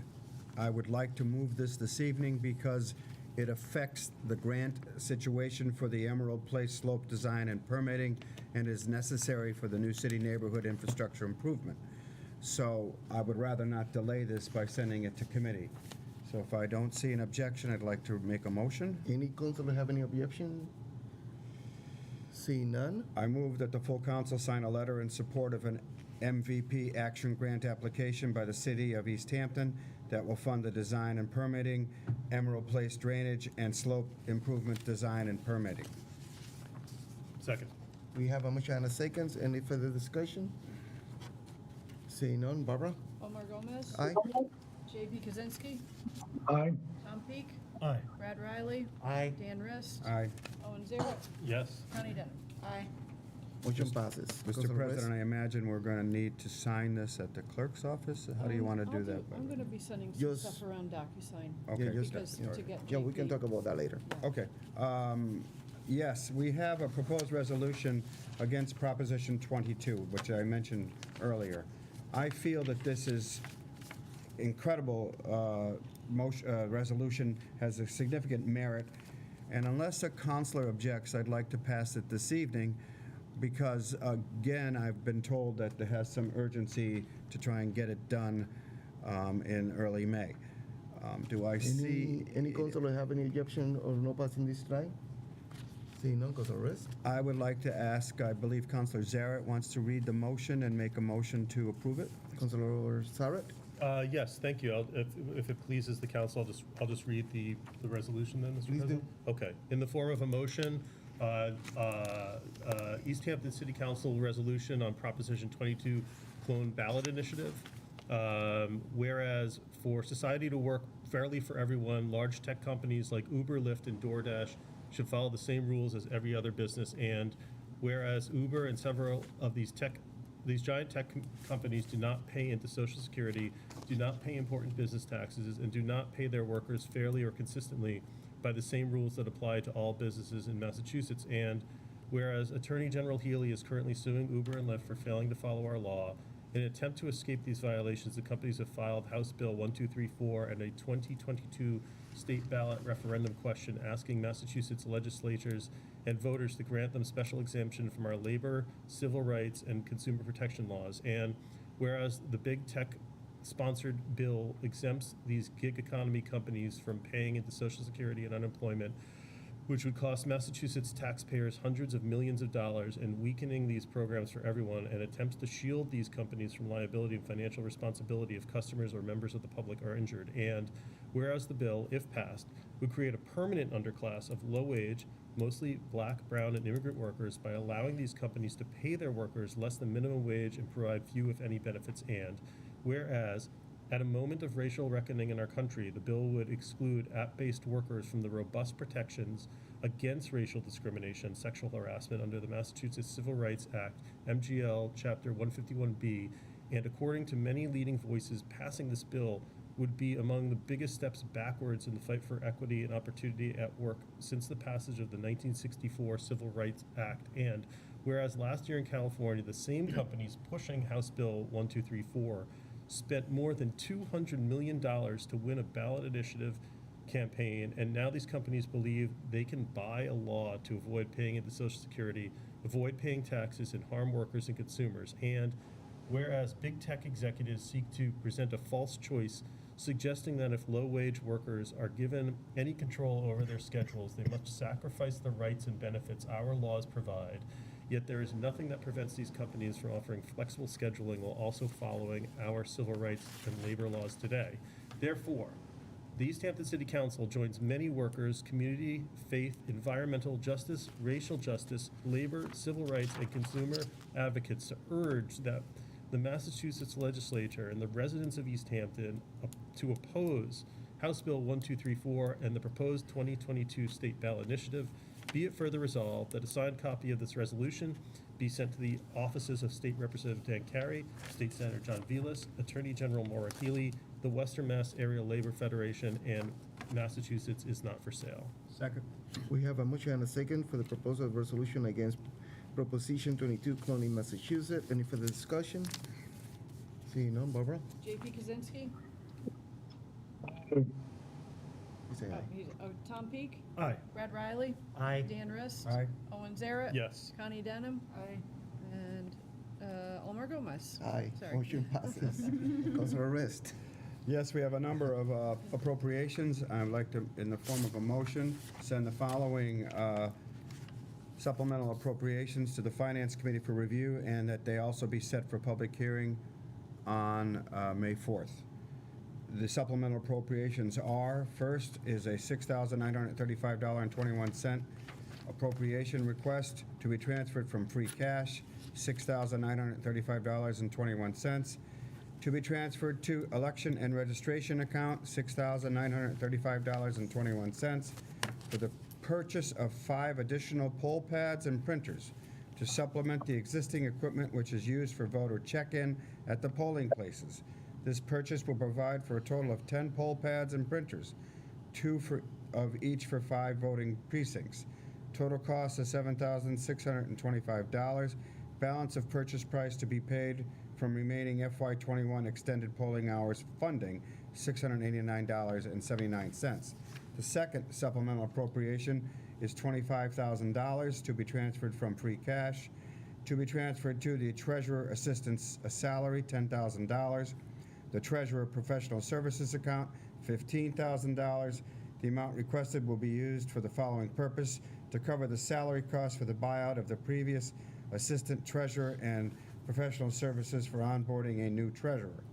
I would like to move this evening because it affects the grant situation for the Emerald Place slope design and permitting and is necessary for the new city neighborhood infrastructure improvement. So I would rather not delay this by sending it to committee. So if I don't see an objection, I'd like to make a motion. Any councilor have any objection? Seeing none. I move that the full council sign a letter in support of an MVP action grant application by the city of Easthampton that will fund the design and permitting, Emerald Place drainage, and slope improvement design and permitting. Second. We have a motion and a second. Any further discussion? Seeing none. Barbara. Omar Gomez. Aye. JP Kaczynski. Aye. Tom Peak. Aye. Brad Riley. Aye. Dan Rist. Aye. Owen Zara. Yes. Connie Denham. Aye. Motion passes. Mr. Councilor President, Rist. I imagine we're going to need to sign this at the clerk's office? How do you want to do that? I'm going to be sending some Just- stuff around DocuSign. Okay. Yeah, just Because that. to get Yeah, we can JP. talk about that later. Okay. Yes, we have a proposed resolution against Proposition 22, which I mentioned earlier. I feel that this is incredible resolution, has a significant merit, and unless a counselor objects, I'd like to pass it this evening because, again, I've been told that it has some urgency to try and get it done in early May. Do I see... Any counselor have any objection or no passing this tonight? Seeing none, Councilor Rist. I would like to ask, I believe Councilor Zaret wants to read the motion and make a motion to approve it. Councilor Zaret? Yes, thank you. If it pleases the council, I'll just read the resolution then, Mr. President. Okay. In the form of a motion, Easthampton City Council resolution on Proposition 22 clone ballot initiative. Whereas for society to work fairly for everyone, large tech companies like Uber, Lyft, and DoorDash should follow the same rules as every other business. And whereas Uber and several of these giant tech companies do not pay into Social Security, do not pay important business taxes, and do not pay their workers fairly or consistently by the same rules that apply to all businesses in Massachusetts. And whereas Attorney General Healy is currently suing Uber and Lyft for failing to follow our law, in an attempt to escape these violations, the companies have filed House Bill 1234 and a 2022 state ballot referendum question asking Massachusetts legislatures and voters to grant them special exemption from our labor, civil rights, and consumer protection laws. And whereas the big tech sponsored bill exempts these gig economy companies from paying into Social Security and unemployment, which would cost Massachusetts taxpayers hundreds of millions of dollars, and weakening these programs for everyone, and attempts to shield these companies from liability and financial responsibility if customers or members of the public are injured. And whereas the bill, if passed, would create a permanent underclass of low-wage, mostly black, brown, and immigrant workers by allowing these companies to pay their workers less than minimum wage and provide few, if any, benefits. And whereas at a moment of racial reckoning in our country, the bill would exclude app-based workers from the robust protections against racial discrimination and sexual harassment under the Massachusetts Civil Rights Act, MGL Chapter 151B, and according to many leading voices, passing this bill would be among the biggest steps backwards in the fight for equity and opportunity at work since the passage of the 1964 Civil Rights Act. And whereas last year in California, the same companies pushing House Bill 1234 spent more than $200 million to win a ballot initiative campaign, and now these companies believe they can buy a law to avoid paying into Social Security, avoid paying taxes, and harm workers and consumers. And whereas big tech executives seek to present a false choice, suggesting that if low-wage workers are given any control over their schedules, they must sacrifice the rights and benefits our laws provide. Yet there is nothing that prevents these companies from offering flexible scheduling while also following our civil rights and labor laws today. Therefore, the Easthampton City Council joins many workers, community, faith, environmental justice, racial justice, labor, civil rights, and consumer advocates to urge that the Massachusetts legislature and the residents of Easthampton to oppose House Bill 1234 and the proposed 2022 state ballot initiative. Be it further resolved that a signed copy of this resolution be sent to the offices of State Representative Dan Carey, State Senator John Velas, Attorney General Maura Healey, the Western Mass Area Labor Federation, and Massachusetts is not for sale. Second. We have a motion and a second for the proposal of resolution against Proposition 22 cloning Massachusetts. Any further discussion? Seeing none, Barbara? J.P. Kaczynski? You say aye. Tom Peak? Aye. Brad Riley? Aye. Dan Rist? Aye. Owen Zaret? Yes. Connie Denham? Aye. And Omar Gomez? Aye. Sorry. Motion passes. Councilor Rist. Yes, we have a number of appropriations. I'd like to, in the form of a motion, send the following supplemental appropriations to the Finance Committee for review, and that they also be set for public hearing on May 4th. The supplemental appropriations are, first is a $6,935.21 appropriation request to be transferred from free cash, $6,935.21, to be transferred to election and registration account, $6,935.21, for the purchase of 5 additional poll pads and printers to supplement the existing equipment which is used for voter check-in at the polling places. This purchase will provide for a total of 10 poll pads and printers, 2 of each for 5 voting precincts, Total cost is $7,625. Balance of purchase price to be paid from remaining FY21 extended polling hours funding, $689.79. The second supplemental appropriation is $25,000 to be transferred from free cash, to be transferred to the treasurer assistant's salary, $10,000. The treasurer professional services account, $15,000. The amount requested will be used for the following purpose: to cover the salary costs for the buyout of the previous assistant treasurer and professional services for onboarding a new treasurer.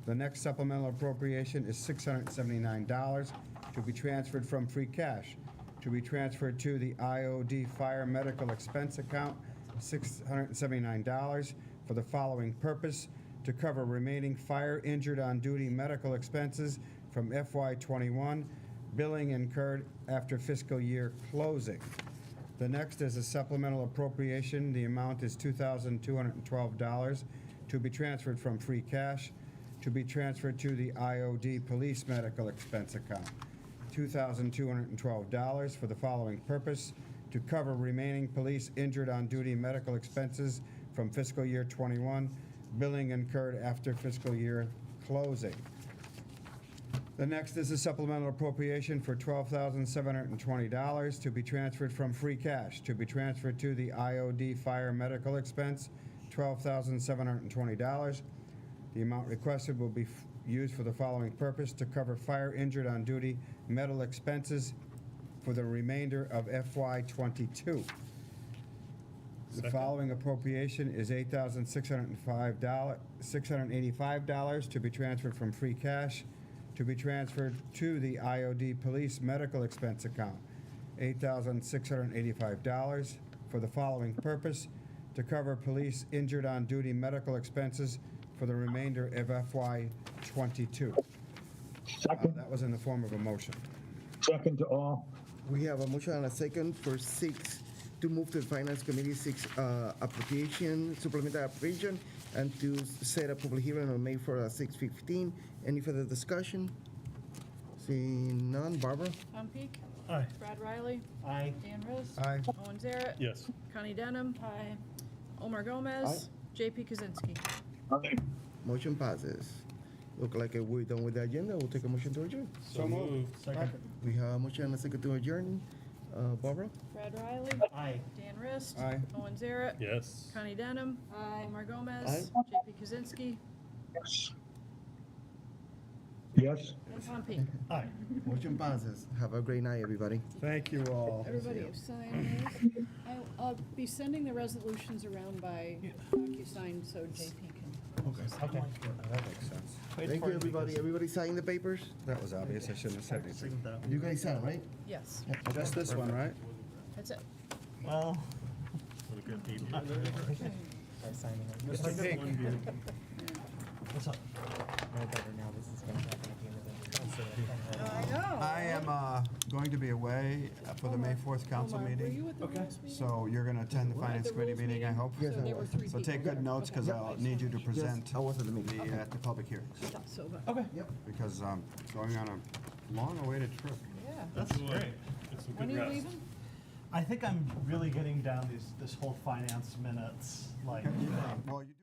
The next supplemental appropriation is $679 to be transferred from free cash, to be transferred to the IOD fire medical expense account, $679 for the following purpose: to cover remaining fire injured on duty medical expenses from FY21, billing incurred after fiscal year closing. The next is a supplemental appropriation. The amount is $2,212 to be transferred from free cash, to be transferred to the IOD police medical expense account. $2,212 for the following purpose: to cover remaining police injured on duty medical expenses from fiscal year 21, billing incurred after fiscal year closing. The next is a supplemental appropriation for $12,720 to be transferred from free cash, to be transferred to the IOD fire medical expense, $12,720. The amount requested will be used for the following purpose: to cover fire injured on duty medical expenses for the remainder of FY22. The following appropriation is $8,685 to be transferred from free cash, to be transferred to the IOD police medical expense account, $8,685 for the following purpose: to cover police injured on duty medical expenses for the remainder of FY22. That was in the form of a motion. Second to all. We have a motion and a second for 6 to move to the Finance Committee 6 appropriation, supplemental appropriation, and to set a public hearing on May 4 at 6:15. Any further discussion? Seeing none. Barbara? Tom Peak? Aye. Brad Riley? Aye. Dan Riss? Aye. Owen Zaret? Yes. Connie Denham? Aye. Omar Gomez? JP Kaczynski? Aye. Motion passes. Look like we're done with the agenda. We'll take a motion to adjourn. So moved. Second. We have a motion and a second to adjourn. Barbara? Brad Riley? Aye. Dan Riss? Aye. Owen Zaret? Yes. Connie Denham? Aye. Omar Gomez? Aye. JP Kaczynski? Yes. Yes. And Tom Peak? Aye. Motion passes. Have a great night, everybody. Thank you all. Everybody have signed those. I'll be sending the resolutions around by DocuSign so JP can. Okay. That makes sense. Thank you, everybody. Everybody sign the papers? That was obvious. I shouldn't have said anything. You guys signed, right? Yes, Just this one, right? that's it. Well. What a good people. Mr. Pink. What's up? No better now, this is gonna happen at the end of the I know. I am going to be away for the May 4th council Omar, were meeting. you at the last meeting? So you're going to attend the Finance The Committee rules meeting, I hope? Yes, So there were 3 So people. take good notes, because I'll need you to present Yes, I was at the meeting. at the public hearings, So, but, Okay. because I'm going on a long-awaited trip. yeah. That's great. Get some When good are you rest. leaving? I think I'm really getting down this whole finance minutes, like. Well, you do.